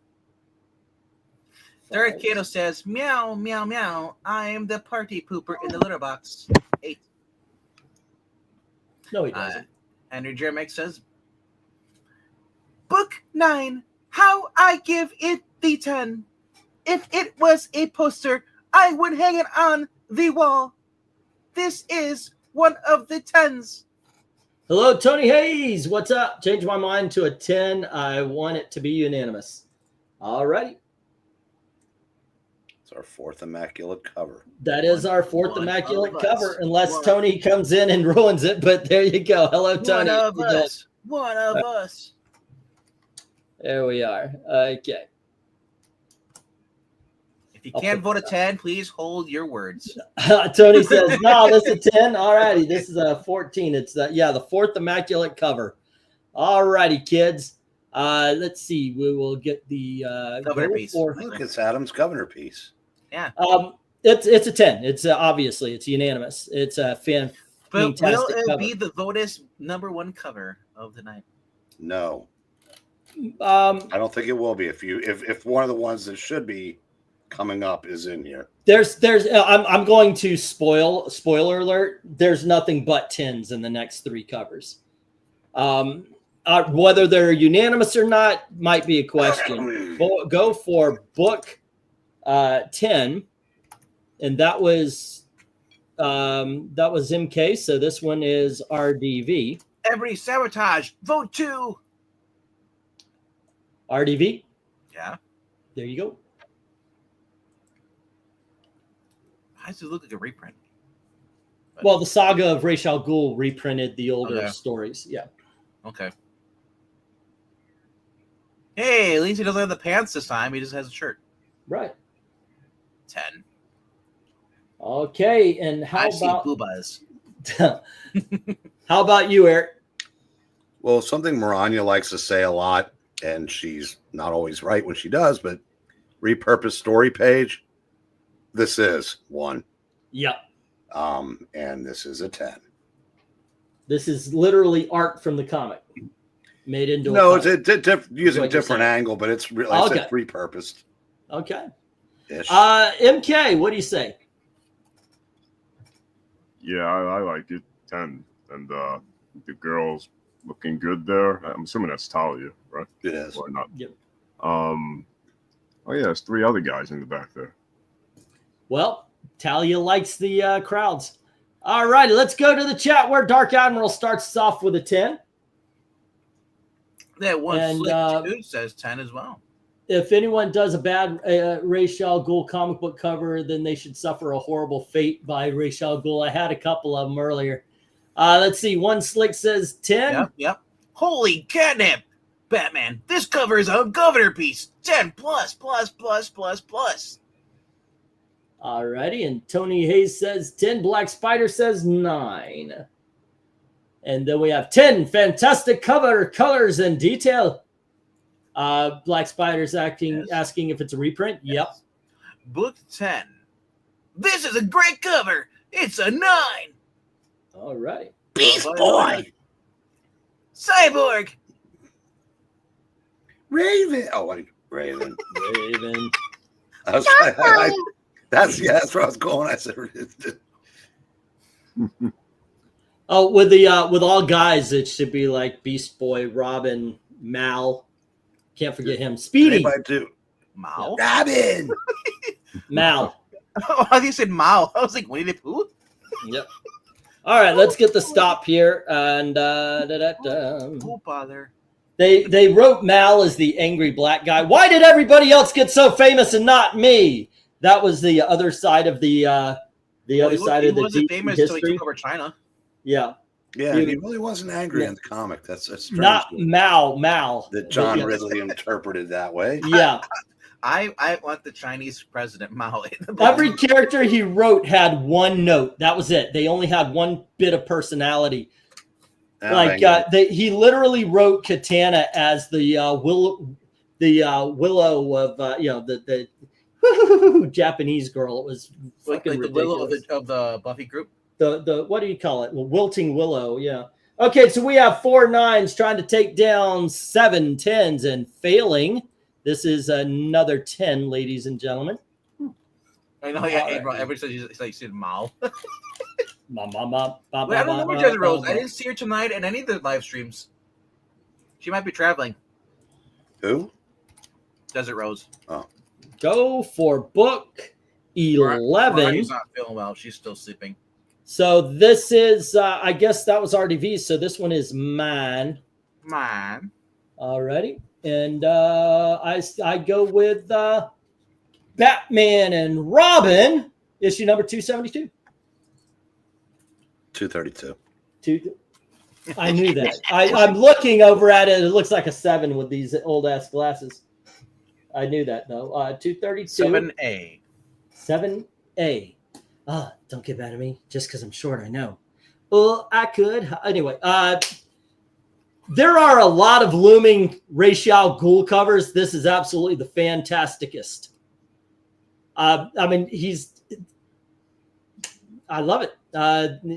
Third Kato says, meow, meow, meow. I'm the party pooper in the litter box. 8. No, he doesn't. Andrew Jeremiah says, book 9. How I give it the 10. If it was a poster, I would hang it on the wall. This is one of the 10s. Hello, Tony Hayes. What's up? Changed my mind to a 10. I want it to be unanimous. All righty. It's our 4th immaculate cover. That is our 4th immaculate of cover, us. unless Tony comes in and ruins it. But there you go. Hello, Tony. One of us. One of us. There we are. Okay. If you can't vote a 10, please hold your words. Tony says, no, this is a 10. All righty. This is a 14. It's the 4th immaculate cover. All righty, kids. Let's see. We will get the Governor piece. Look, it's Adam's governor piece. Yeah. It's a 10. It's obviously it's unanimous. It's a fantastic But will it cover. be the Votus #1 cover of the night? No. I don't think it will be. If one of the ones that should be coming up is in here. I'm going to spoiler alert. There's nothing but 10s in the next 3 covers. Whether they're unanimous or not might be a question. Go for book 10, and that was MK. So this one is RDV. Every sabotage, vote 2. RDV. Yeah. There you go. How does it look like a reprint? Well, the saga of Ra's al Ghul reprinted the older stories. Yeah. Okay. Hey, at least he doesn't have the pants this time. He just has a shirt. Right. 10. Okay, and how I about see boobas. How about you, Eric? Well, something MARANYA likes to say a lot, and she's not always right when she does, but repurposed story page. This is one. Yep. And this is a 10. This is literally art from the comic made into No, a it's comic. using a What you're different saying. angle, but it's really like I Okay. said, repurposed. Okay. Ish. MK, what do you say? Yeah, I like it. 10. And the girl's looking good there. I'm assuming that's Talia, right? It is. Or not? Yep. Oh yeah, there's 3 other guys in the back there. Well, Talia likes the crowds. All righty, let's go to the chat where Dark Admiral starts us off with a 10. That one And, Slick Dude says 10 as well. If anyone does a bad Ra's al Ghul comic book cover, then they should suffer a horrible fate by Ra's al Ghul. I had a couple of them earlier. Let's see. One Slick says 10. Yep. Holy catnip, Batman. This cover is a governor piece. 10 plus. All righty. And Tony Hayes says 10. Black Spider says 9. And then we have 10. Fantastic cover, colors, and detail. Black Spider's asking if it's a reprint. Yep. Book 10. This is a great cover. It's a 9. All right. Beast Boy. Cyborg. Raven. Oh, wait, Raven. Raven. That's where I was going. I said, Oh, with all guys, it should be like Beast Boy, Robin, Mal. Can't forget him. Speedy. anybody do Mao. Robin. Mal. Oh, I think you said Mao. I was like, Winnie the Pooh? Yep. All right, let's get the stop here. And Oh, bother. they wrote Mal as the angry black guy. Why did everybody else get so famous and not me? That was the other side of the other side of the wasn't deep famous until he history. took over China. Yeah, Yeah, he really wasn't angry in the comic. That's strange. not Mal. That John Yeah. Ridley interpreted that way. Yeah. I want the Chinese president Mao. Every character he wrote had one note. That was it. They only had one bit of personality. He literally wrote Katana as the Willow of the Japanese girl. It was like fucking the Willow ridiculous. of the Buffy group. The what do you call it? Well, wilting willow. Yeah. Okay, so we have 4 9s trying to take down 7 10s and failing. This is another 10, ladies and gentlemen. I know. Yeah, everybody says he said Mao. I I don't know where Desert Rose. I didn't see her tonight in any of the live streams. She might be traveling. Who? Desert Rose. Oh. Go for book 11. She's not feeling well. She's still sleeping. So this is, I guess that was RDV. So this one is mine. Man. Alrighty. And I go with Batman and Robin, issue number 272. 232. I knew that. I'm looking over at it. It looks like a 7 with these old ass glasses. I knew that though. 232. 7A. 7A. Don't get mad at me just because I'm short. I know. Well, I could. Anyway, there are a lot of looming Ra's al Ghul covers. This is absolutely the fantasticest. I mean, I love it.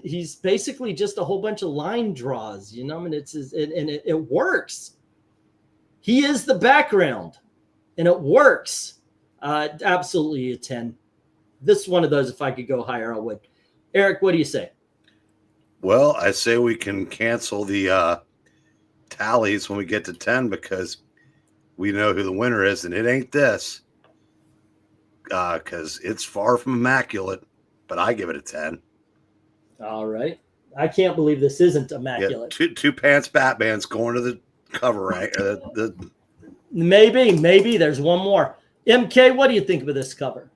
He's basically just a whole bunch of line draws, you know, and it works. He is the background, and it works. Absolutely a 10. This is one of those. If I could go higher, I would. Eric, what do you say? Well, I say we can cancel the tallies when we get to 10 because we know who the winner is, and it ain't this. Because it's far from immaculate, but I give it a 10. All right. I can't believe this isn't immaculate. Yeah, two pants Batman's going to the cover, right? Maybe there's one more. MK, what do you think of this cover?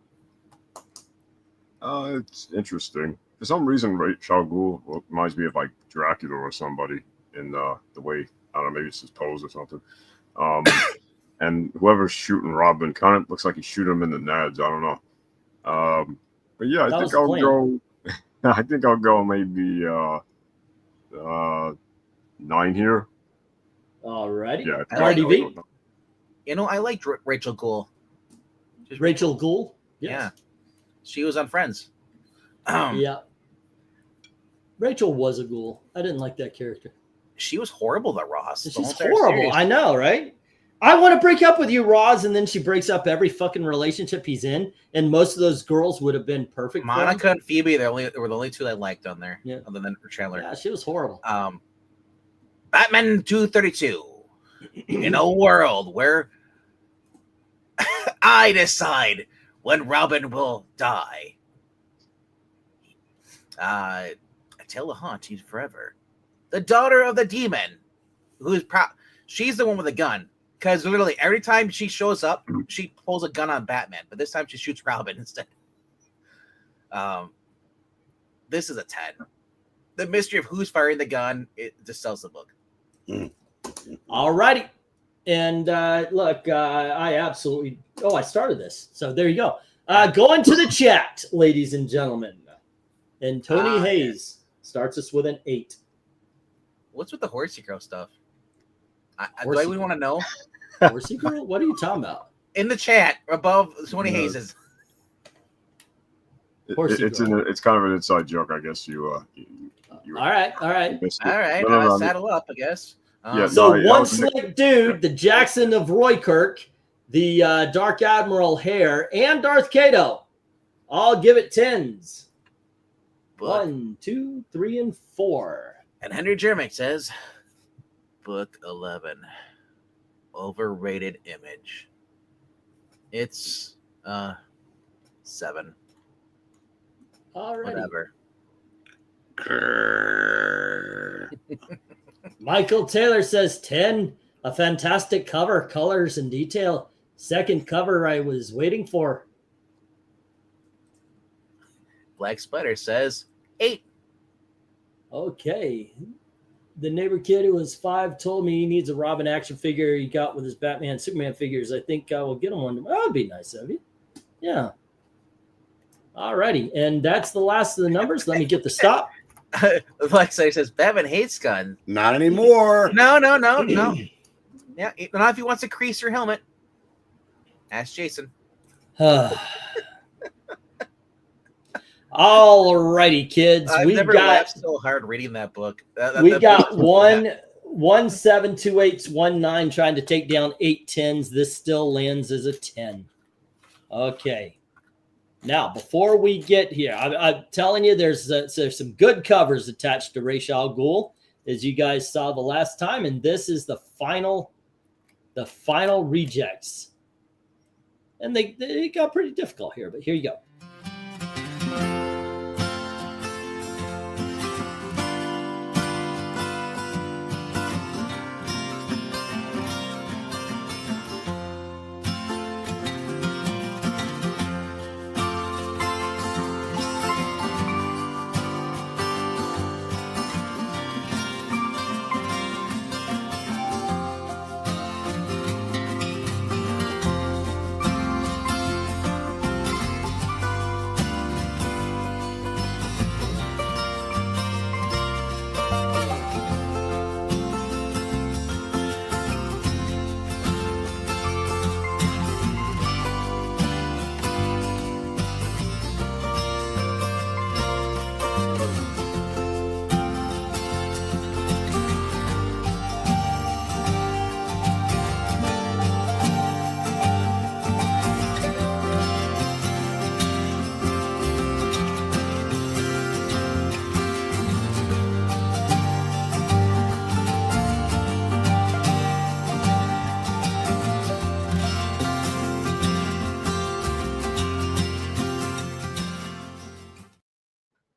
It's interesting. For some reason, Ra's al Ghul reminds me of like Dracula or somebody in the way, I don't know, maybe it's his pose or something. And whoever's shooting Robin kind of looks like he's shooting him in the nads. I don't know. But yeah, I think I'll go. I think I'll go maybe 9 here. All righty. Yeah. RDV. You know, I liked Rachel Ghul. Rachel Ghul. Yes. Yeah. She was on Friends. Yeah. Rachel was a ghoul. I didn't like that character. She was horrible to Ross. the whole She's entire horrible. series. I know, right? I want to break up with you, Roz, and then she breaks up every fucking relationship he's in, and most of those girls would have been perfect. for him. Monica and Phoebe, were the only two I liked on there. Yeah. Other than Chandler. Yeah, she was horrible. Batman 232. In a world where I decide when Robin will die. I tell the haunt you forever. The daughter of the demon, who's proud. She's the one with the gun. Because literally every time she shows up, she pulls a gun on Batman. But this time she shoots Robin instead. This is a 10. The mystery of who's firing the gun, it just sells the book. All righty. And look, I absolutely... Oh, I started this. So there you go. Going to the chat, ladies and gentlemen. And Tony Hayes starts us with an 8. What's with the Horsey Girl stuff? Do I Horsey really want to know? Horsey Girl? What are you talking about? In the chat above Tony No. Hayes's. It's kind of an inside joke, I guess. You All right. missed it. All right, No. saddle up, I guess. Yeah, So no, one was- slick dude, the Jackson of Roykirk, the Dark Admiral Hare, and Darth Kato. All give it 10s. Book. 1, 2, 3, and 4. And Henry Jermick says, Book 11, overrated image. It's 7. All right. Whatever. Michael Taylor says 10. A fantastic cover, colors and detail. Second cover I was waiting for. Black Spider says 8. Okay. The neighbor kid who was 5 told me he needs a Robin action figure he got with his Batman Superman figures. I think I will get him one. That would be nice of you. Yeah. All righty. And that's the last of the numbers. Let me get the stop. Black Spider says Batman hates gun. Not anymore. No. Yeah, not if he wants to crease your helmet. Ask Jason. All righty, kids. I've We never got laughed so hard reading that book. we That got book- 1 7 2 8 1 9 trying to take down 8 10s. This still lands as a 10. Okay. Now, before we get here, I'm telling you, there's some good covers attached to Ra's al Ghul, as you guys saw the last time, and this is the final rejects. And they got pretty difficult here, but here you go.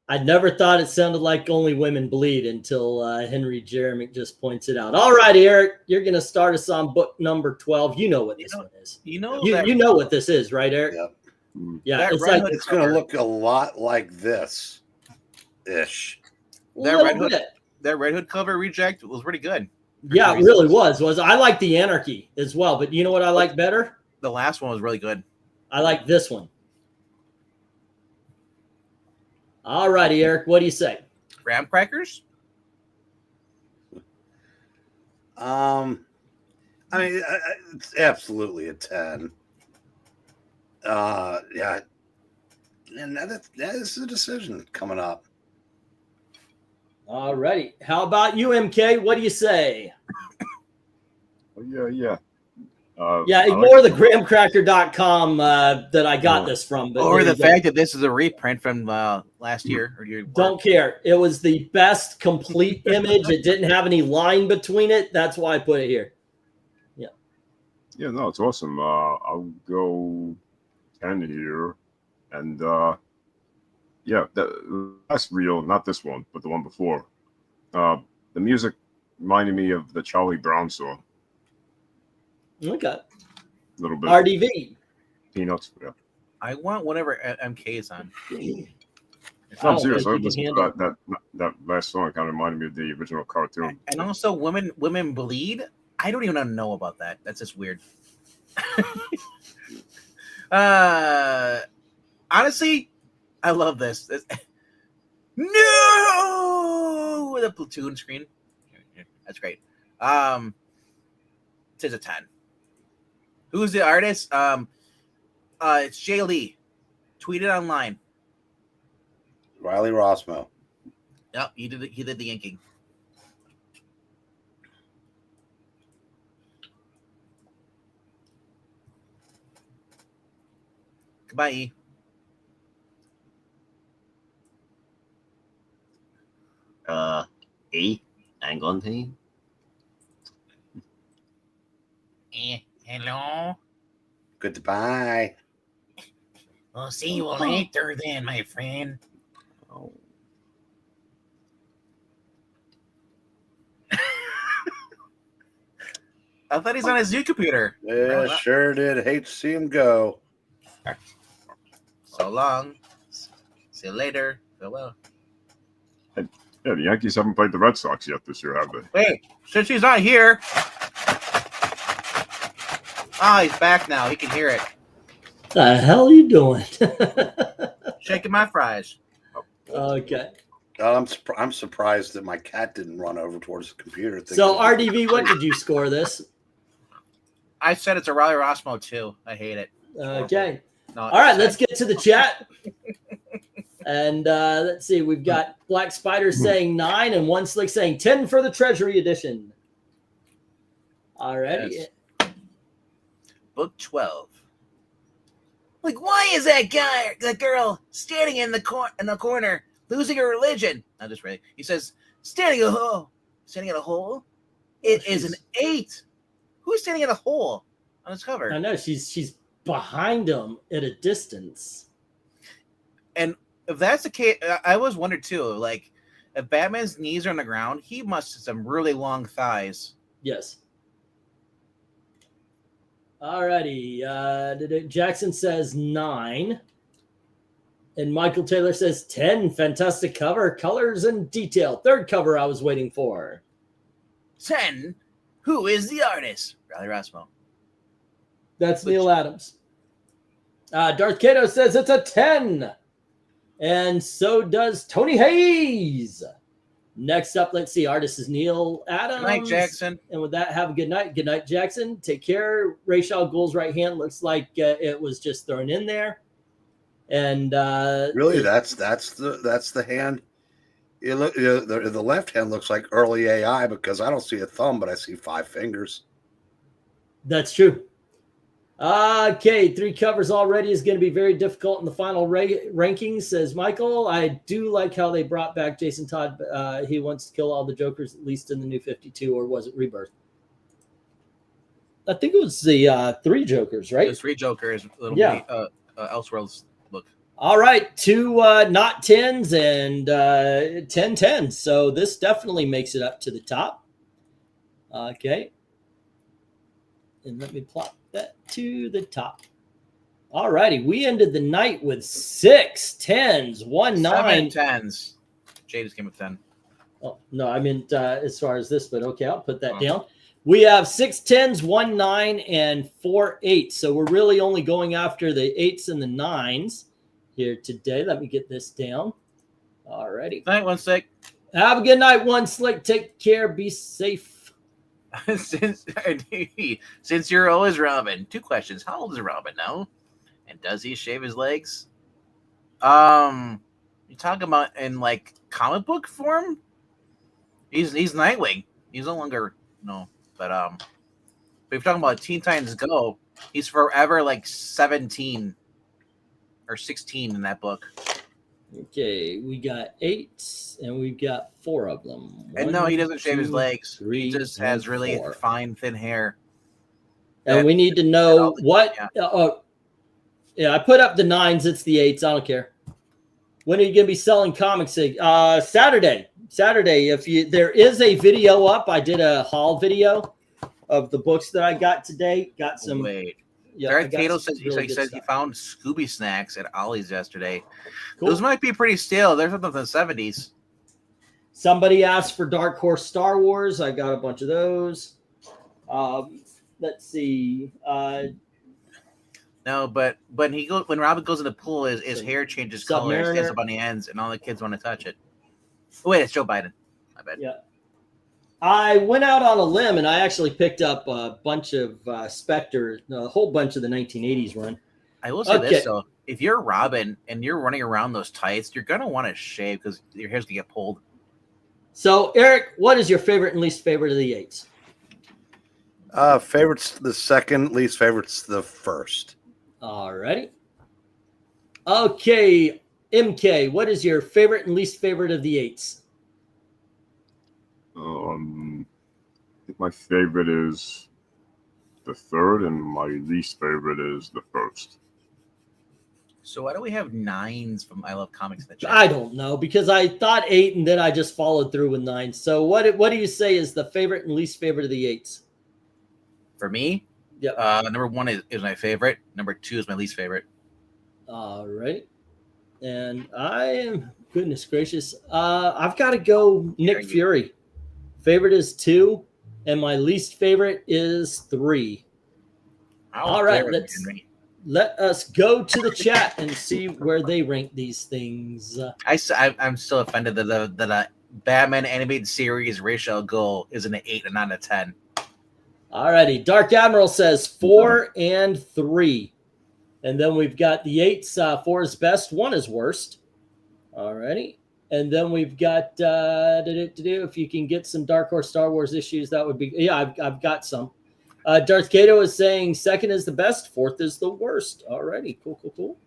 I never thought it sounded like Only Women Bleed until Henry Jeremy just points it out. All right, Eric, you're going to start us on book number 12. You know what this one is. You know You know what this is, right, Eric? Yep. Yeah, That it's Red like Hood It's going cover. to look a lot like this ish. a that little Red Hood- bit. That Red Hood cover reject was pretty good. Yeah, it really was. I like the Anarchy as well, but you know what I like better? The last one was really good. I like this one. All righty, Eric, what do you say? Graham crackers? I mean, it's absolutely a 10. Yeah, and that is a decision coming up. All righty. How about you, MK? What do you say? Oh, yeah. Yeah, I ignore like the grahamcracker.com that I got this from. But Or there the you go. fact that this is a reprint from last year or year. Don't care. It was the best complete image. It didn't have any line between it. That's why I put it here. Yeah, no, it's awesome. I'll go 10 here. And yeah, the last reel, not this one, but the one before. The music reminded me of the Charlie Brown song. Okay. A little bit. RDV. Peanuts. Yeah. I want whatever MK is on. I'm serious. think you can handle That last song kind of reminded me of the original cartoon. And also, women bleed. I don't even know about that. That's just weird. Honestly, I love this. No, with a platoon screen. That's great. It's a 10. Who's the artist? It's Jay Lee. Tweeted online. Riley Rossmo. Yep, he did the inking. Goodbye, E. E. Eglinton. Hello. Goodbye. We'll see you later then, my friend. Oh. I thought he's on his new computer. Yeah, sure did. Hate to see him go. So long. See you later. Farewell. Yeah, the Yankees haven't played the Red Sox yet this year, have they? Wait, since he's not here. He's back now. He can hear it. The hell are you doing? Shaking my fries. Okay. I'm surprised that my cat didn't run over towards the computer. So RDV, what did you score this? I said it's a Riley Rossmo too. I hate it. Okay. No, All right, let's get to the chat. And let's see, we've got Black Spider saying 9 and One Slick saying 10 for the Treasury Edition. All righty. Yes. Book 12. Like, why is that girl standing in the corner, losing her religion? Not just really. He says, standing in a hole. It is an 8. Who's standing in a hole on his cover? I know she's behind him at a distance. And if that's the case, I was wondering too. Like, if Batman's knees are on the ground, he must have some really long thighs. Yes. All righty. Jackson says 9. And Michael Taylor says 10. Fantastic cover. Colors and detail. Third cover I was waiting for. 10. Who is the artist? Riley Rossmo. That's Neil Adams. Darth Kato says it's a 10. And so does Tony Hayes. Next up, let's see. Artist is Neil Adams. Good night, Jackson. And with that, have a good night. Good night, Jackson. Take care. Ra's al Ghul's right hand looks like it was just thrown in there. And really, that's the hand. The left hand looks like early AI because I don't see a thumb, but I see 5 fingers. That's true. Okay, 3 covers already is going to be very difficult in the final rankings, says Michael. I do like how they brought back Jason Todd. He wants to kill all the Jokers, at least in the New 52, or was it Rebirth? I think it was the 3 Jokers, right? There's 3 Jokers. Yeah. Elseworlds look. All right, 2 not 10s and 10 10s. So this definitely makes it up to the top. Okay. And let me plot that to the top. All righty. We ended the night with 6 10s, 1 9. 7 10s. Jay just came with 10. Oh, no, I meant as far as this, but okay, I'll put that down. We have 6 10s, 1 9, and 4 8s. So we're really only going after the 8s and the 9s here today. Let me get this down. All righty. Night, One Slick. Have a good night, One Slick. Take care. Be safe. Since you're always Robin, 2 questions. How old is Robin now? And does he shave his legs? You talking about in like comic book form? He's Nightwing. He's no longer no, but if you're talking about Teen Titans Go, he's forever like 17 or 16 in that book. Okay, we got 8, and we've got 4 of them. And no, he doesn't shave his 2, legs. 3, He just has really 4. fine, thin hair. And we need to know what. Yeah. Yeah, I put up the 9s. It's the 8s. I don't care. When are you going to be selling comics? Saturday. Saturday. There is a video up. I did a haul video of the books that I got today. Got some. Wait. Yeah, Derek Cato says really he said he stuff. found Scooby snacks at Ollie's yesterday. Cool. Those might be pretty stale. They're something from the 70s. Somebody asked for Dark Horse Star Wars. I got a bunch of those. Let's see. No, but when Robin goes in the pool, his hair changes color, it stands up on the ends, and all the kids want to touch it. Oh, wait, it's Joe Biden. I bet. Yeah. I went out on a limb and I actually picked up a bunch of Spectre, a whole bunch of the 1980s run. I will say this though: if you're Robin and you're running around those tights, you're gonna want to shave because your hair's gonna get pulled. So, Eric, what is your favorite and least favorite of the 8s? Favorite's the second, least favorite's the first. All righty. Okay, MK, what is your favorite and least favorite of the 8s? I think my favorite is the third, and my least favorite is the first. So why do we have 9s from I Love Comics in the chat? I don't know, because I thought 8 and then I just followed through with 9. So what do you say is the favorite and least favorite of the 8s? For me, number 1 is my favorite. Number 2 is my least favorite. All right. And I am, goodness gracious, I've got to go Nick Fury. Favorite is 2, and my least favorite is 3. All right, let us go to the chat and see where they rank these things. I'm still offended that Batman animated series Ra's al Ghul is an 8 and not a 10. All righty. Dark Admiral says 4 and 3. And then we've got the 8s. 4 is best, 1 is worst. All righty. And then we've got, if you can get some Dark Horse Star Wars issues, that would be, yeah, I've got some. Darth Cato is saying 2nd is the best, 4th is the worst. All righty. Cool.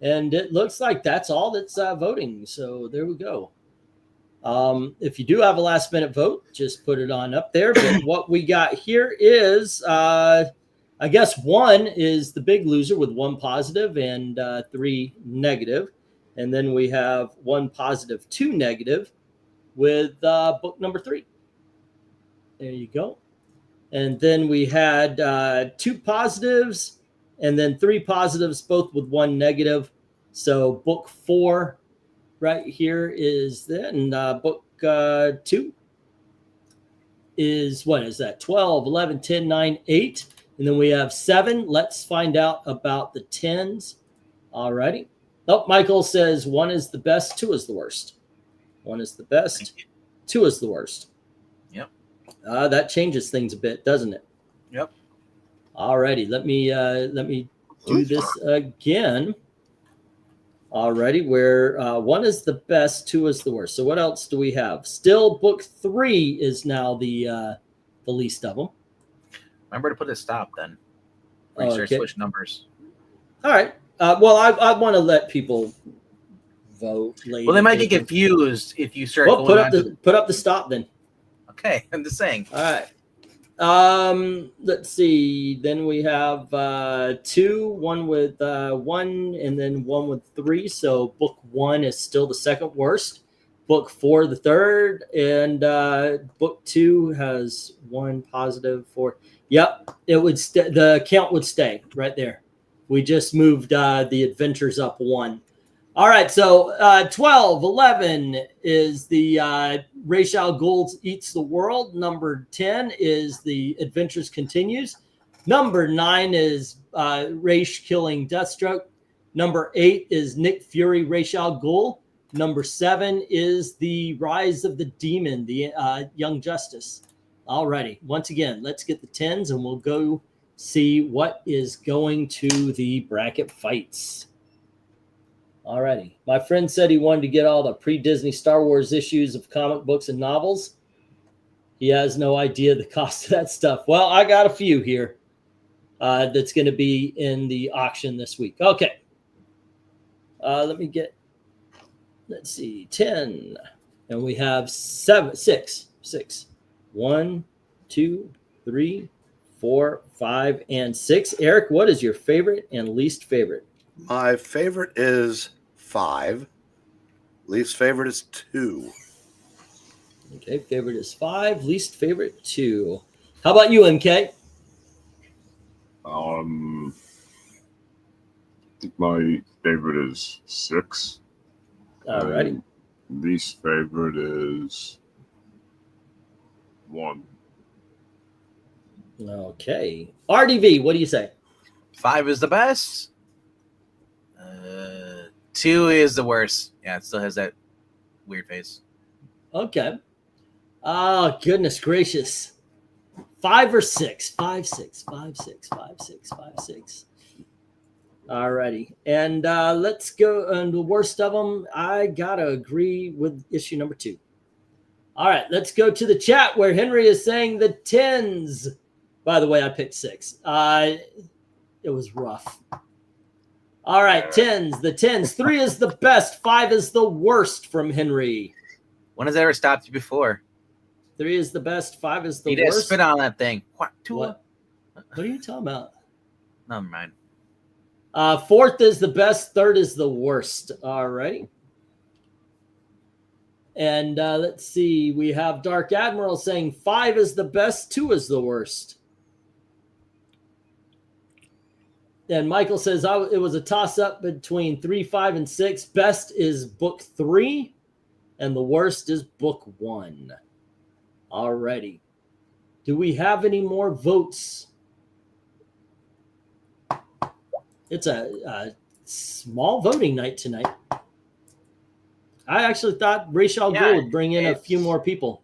And it looks like that's all that's voting. So there we go. If you do have a last minute vote, just put it on up there. But what we got here is, I guess 1 is the big loser with 1 positive and 3 negative. And then we have 1 positive, 2 negative with book number 3. There you go. And then we had 2 positives and then 3 positives, both with 1 negative. So book 4 right here is then book 2 is, what is that? 12, 11, 10, 9, 8. And then we have 7. Let's find out about the 10s. All righty. Oh, Michael says 1 is the best, 2 is the worst. 1 is the best, 2 is the worst. Yep. That changes things a bit, doesn't it? Yep. All righty. Let me do this again. All righty. Where 1 is the best, 2 is the worst. So what else do we have? Still, book 3 is now the least of them. Remember to put a stop then. Research switch numbers. All right. Well, I want to let people vote later. Well, they might get confused if you start. Well, put up the stop then. Okay, I'm just saying. All right. Let's see. Then we have 2, 1 with 1, and then 1 with 3. So book 1 is still the second worst. Book 4 the third, and book 2 has 1 positive, 4. Yep, it would the count would stay right there. We just moved the adventures up 1. All right, so 12, 11 is the Ra's al Ghul Eats the World. Number 10 is the Adventures Continues. Number 9 is Ra's killing Deathstroke. Number 8 is Nick Fury, Ra's al Ghul. Number 7 is the Rise of the Demon, the Young Justice. All righty, once again, let's get the 10s and we'll go see what is going to the bracket fights. All righty. My friend said he wanted to get all the pre-Disney Star Wars issues of comic books and novels. He has no idea the cost of that stuff. Well, I got a few here that's going to be in the auction this week. Okay. Let's see, 10. And we have 6. 1, 2, 3, 4, 5, and 6. Eric, what is your favorite and least favorite? My favorite is 5. Least favorite is 2. Okay, favorite is 5. Least favorite 2. How about you, MK? I think my favorite is 6. All righty. And least favorite is 1. Okay. RDV, what do you say? 5 is the best. 2 is the worst. Yeah, it still has that weird face. Okay. Oh, goodness gracious. 5 or 6? 5, 6, 5, 6, 5, 6, 5, 6. All righty. And let's go on the worst of them. I got to agree with issue number 2. All right, let's go to the chat where Henry is saying the 10s. By the way, I picked 6. It was rough. All right, 10s. The 10s. 3 is the best. 5 is the worst from Henry. When has that ever stopped you before? 3 is the best. 5 is the You did worst. spit on that thing. What? What are you talking about? Never mind. 4th is the best. 3rd is the worst. All right. And let's see. We have Dark Admiral saying 5 is the best. 2 is the worst. And Michael says it was a toss-up between 3, 5, and 6. Best is book 3, and the worst is book 1. All righty. Do we have any more votes? It's a small voting night tonight. I actually thought Rachel Ghul would bring in a few more people.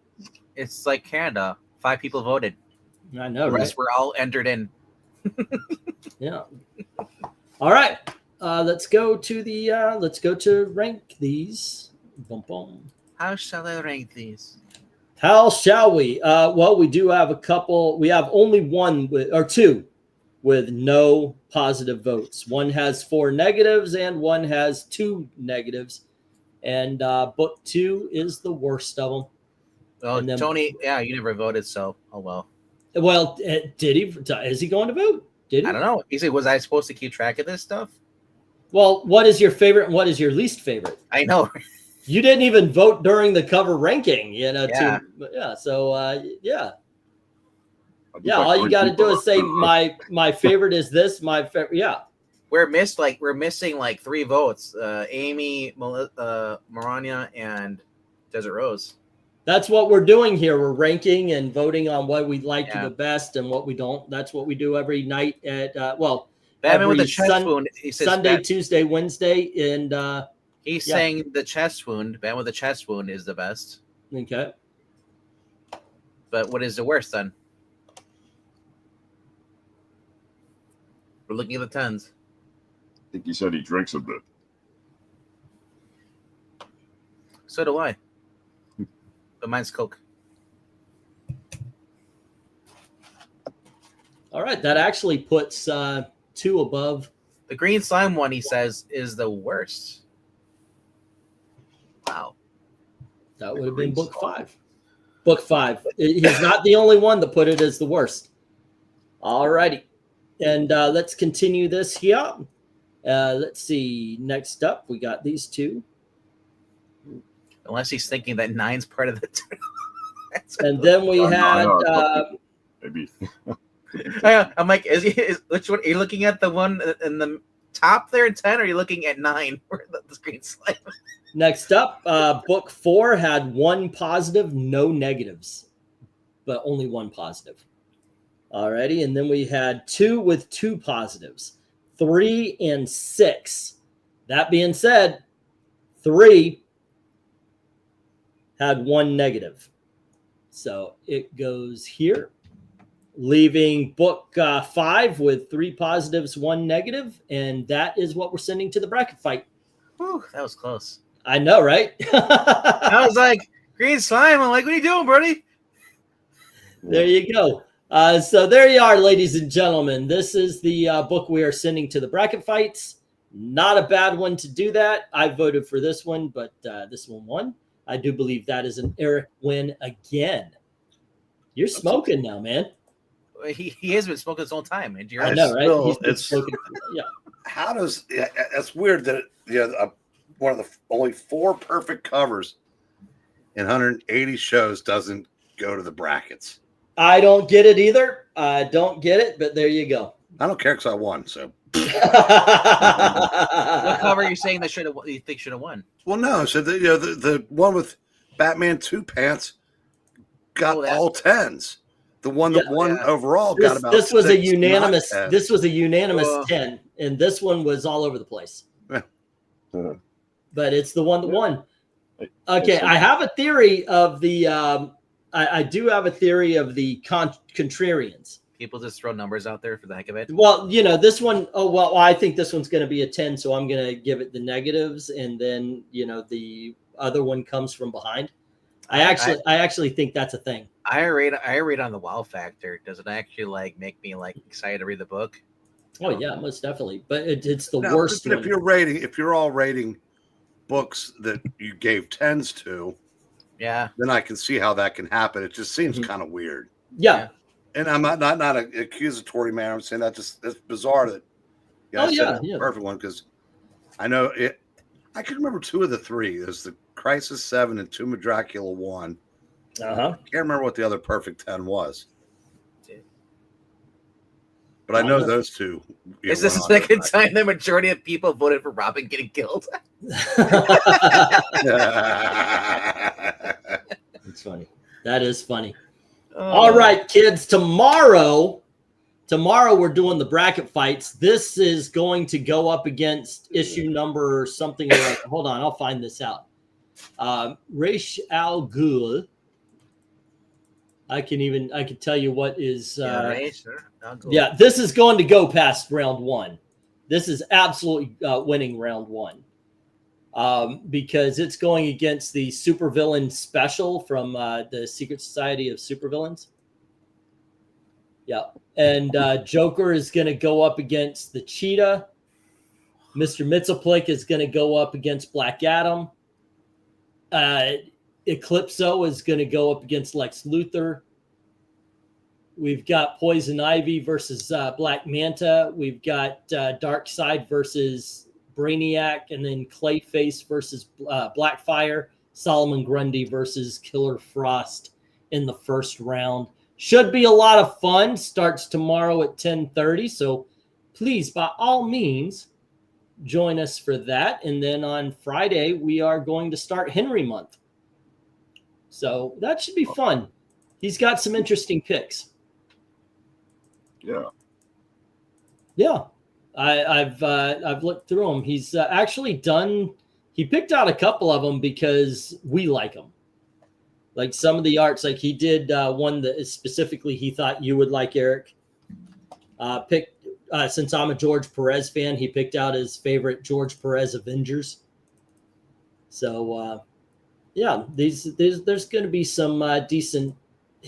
It's like Canada. 5 people voted. I know, The right? rest were all entered in. Yeah. All right. Let's go to rank these. Boom, boom. How shall I rank these? How shall we? Well, we do have a couple. We have only 2 with no positive votes. One has 4 negatives and one has 2 negatives. And book 2 is the worst of them. Oh, then, Tony, yeah, you never voted, so oh well. Well, did he? Is he going to vote? Did he? I don't know. He said, was I supposed to keep track of this stuff? Well, what is your favorite and what is your least favorite? I know. You didn't even vote during the cover ranking, Yeah. So yeah. I think Yeah, like all you 3 got to people do are is say good. my favorite is this. My favorite, yeah. We're missing like 3 votes. Amy, MARANYA, and Desert Rose. That's what we're doing here. We're ranking and voting on what we like Yeah. the best and what we don't. That's what we do every night at Batman with the every chest wound. He says Sunday, Tuesday, Wednesday, and he's yeah. saying the chest wound. Batman with the chest wound is the best. okay. But what is the worst then? We're looking at the 10s. I think he said he drinks a bit. So do I. But mine's Coke. All right, that actually puts 2 above. The green slime one, he says, is the worst. Wow. That would have been book 5. Book 5. He's not the only one that put it as the worst. All righty. And let's continue this here. Let's see. Next up, we got these 2. Unless he's thinking that 9's part of the. And then we had. Maybe. I'm like, which one? Are you looking at the one in the top there in 10, or are you looking at 9 where the green slime? Next up, book 4 had 1 positive, no negatives, but only 1 positive. Alrighty, and then we had 2 with 2 positives, 3 and 6. That being said, 3 had 1 negative. So it goes here, leaving book 5 with 3 positives, 1 negative, and that is what we're sending to the bracket fight. Whew, that was close. I know, right? I was like, green slime. I'm like, what are you doing, buddy? There you go. So there you are, ladies and gentlemen. This is the book we are sending to the bracket fights. Not a bad one to do that. I voted for this one, but this one won. I do believe that is an Eric win again. You're smoking now, man. He has been smoking his whole time. And I know, right? Still, He's been it's smoking. Yeah. how does that's weird that one of the only 4 perfect covers in 180 shows doesn't go to the brackets. I don't get it either. I don't get it, but there you go. I don't care because I won. So what cover are you saying that you think should have won? well, no. So the one with Batman 2 pants got all 10s. The one that won overall got about. This was 6, a unanimous. not 10. This was a unanimous 10, and this one was all over the place. Yeah. But it's the one that won. Okay, I have a theory of the. I do have a theory of the contrarians. People just throw numbers out there for the heck of it. Well, this one. Oh well, I think this one's going to be a 10, so I'm going to give it the negatives, and then the other one comes from behind. I actually think that's a thing. I read on the wow factor. Does it actually make me excited to read the book? Oh yeah, most definitely. But it's the No, worst but one. if you're all rating books that you gave 10s to, yeah, then I can see how that can happen. It just seems kind of weird. Yeah. And I'm not an accusatory man. I'm saying it's bizarre that the perfect one, because I know it. I can remember 2 of the 3. There's the Crisis 7 and Tomb of Dracula 1. I can't remember what the other perfect 10 was. But I know those 2. Is this the second time the majority of people voted for Robin getting killed? It's funny. That is funny. All right, kids. Tomorrow we're doing the bracket fights. This is going to go up against issue number something. Hold on, I'll find this out. Ra's al Ghul. I can tell you what is. Yeah, this is going to go past round 1. This is absolutely winning round 1 because it's going against the supervillain special from the Secret Society of Supervillains. Yeah, and Joker is going to go up against the Cheetah. Mr. Mxyzptlk is going to go up against Black Adam. Eclipso is going to go up against Lex Luthor. We've got Poison Ivy versus Black Manta. We've got Darkseid versus Brainiac, and then Clayface versus Blackfire. Solomon Grundy versus Killer Frost in the first round. Should be a lot of fun. Starts tomorrow at 10:30. So please, by all means, join us for that. And then on Friday, we are going to start Henry Month. So that should be fun. He's got some interesting picks. Yeah. I've looked through them. He's actually done. He picked out a couple of them because we like them. Like some of the arts, like he did one that is specifically he thought you would like, Eric. Since I'm a George Perez fan, he picked out his favorite George Perez Avengers. So yeah, there's going to be some decent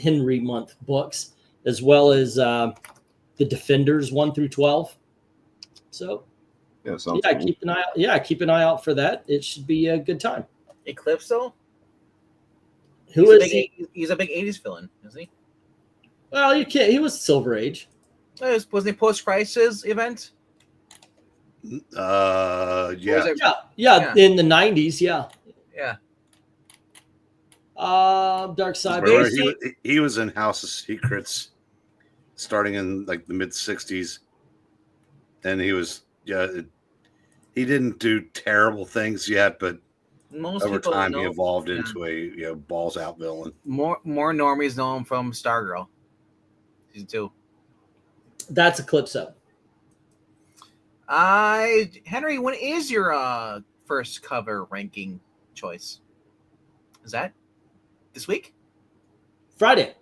Henry Month books, as well as the Defenders 1 through 12. So yeah, keep an eye out. Yeah, keep an eye out for that. It should be a good time. Eclipso? Who is he? He's a big 80s villain, isn't he? Well, you can't. He was Silver Age. Wasn't he post-crisis event? Yeah. Yeah, in the 90s, yeah. Yeah. Darkseid. He was in House of Secrets starting in like the mid 60s. And he was, he didn't do terrible things yet, but over time he evolved into a balls out villain. More normies know him from Stargirl season 2. That's Eclipso. Henry, when is your first cover ranking choice? Is that this week? Friday.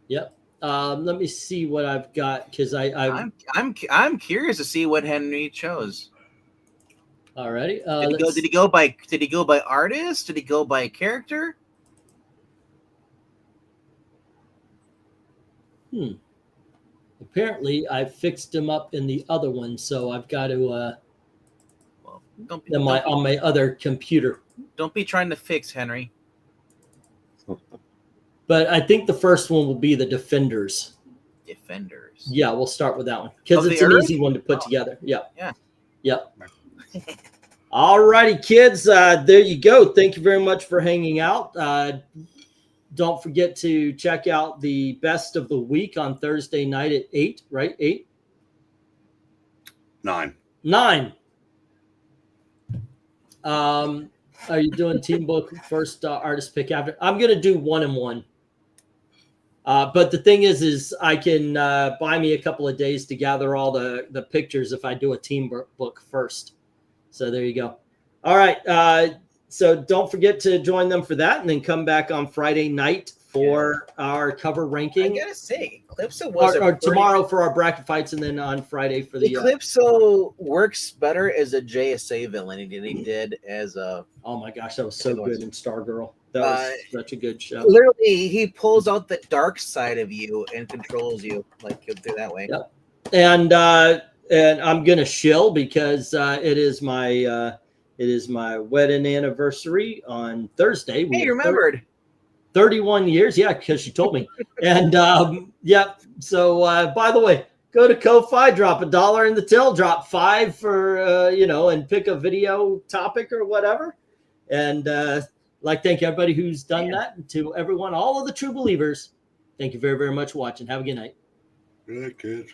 Yep. Let me see what I've got because I'm curious to see what Henry chose. Alrighty. Did he go by artist? Did he go by character? Apparently, I fixed them up in the other one, so I've got to Well, on my other computer. don't be trying to fix, Henry. But I think the first one will be the Defenders. Defenders. Yeah, we'll start with that one because Of it's the an Earth? easy one to put together. Yeah. Yeah. Yep. All righty, kids. There you go. Thank you very much for hanging out. Don't forget to check out the best of the week on Thursday night at 8, right? 8? 9. 9. Are you doing team book first, artist pick after? I'm going to do 1 and 1. But the thing is I can buy me a couple of days to gather all the pictures if I do a team book first. So there you go. All right. So don't forget to join them for that, and then come back on Friday night for our cover ranking. I gotta say, Eclipso was or tomorrow for our bracket fights, and then on Friday for the Eclipso works better as a JSA villain than he did as a. Oh my gosh, that was so good in Stargirl. That was such a good show. Literally, he pulls out the dark side of you and controls you like through that way. Yep. And I'm gonna shill because it is my wedding anniversary on Thursday. Hey, you remembered. 31 years, yeah, because she told me. And yeah, so by the way, go to Ko-Fi, drop $1 in the till, drop 5 for and pick a video topic or whatever. And thank everybody who's done that, and to everyone, all of the true believers, thank you very, very much for watching. Have a good night. Good kids.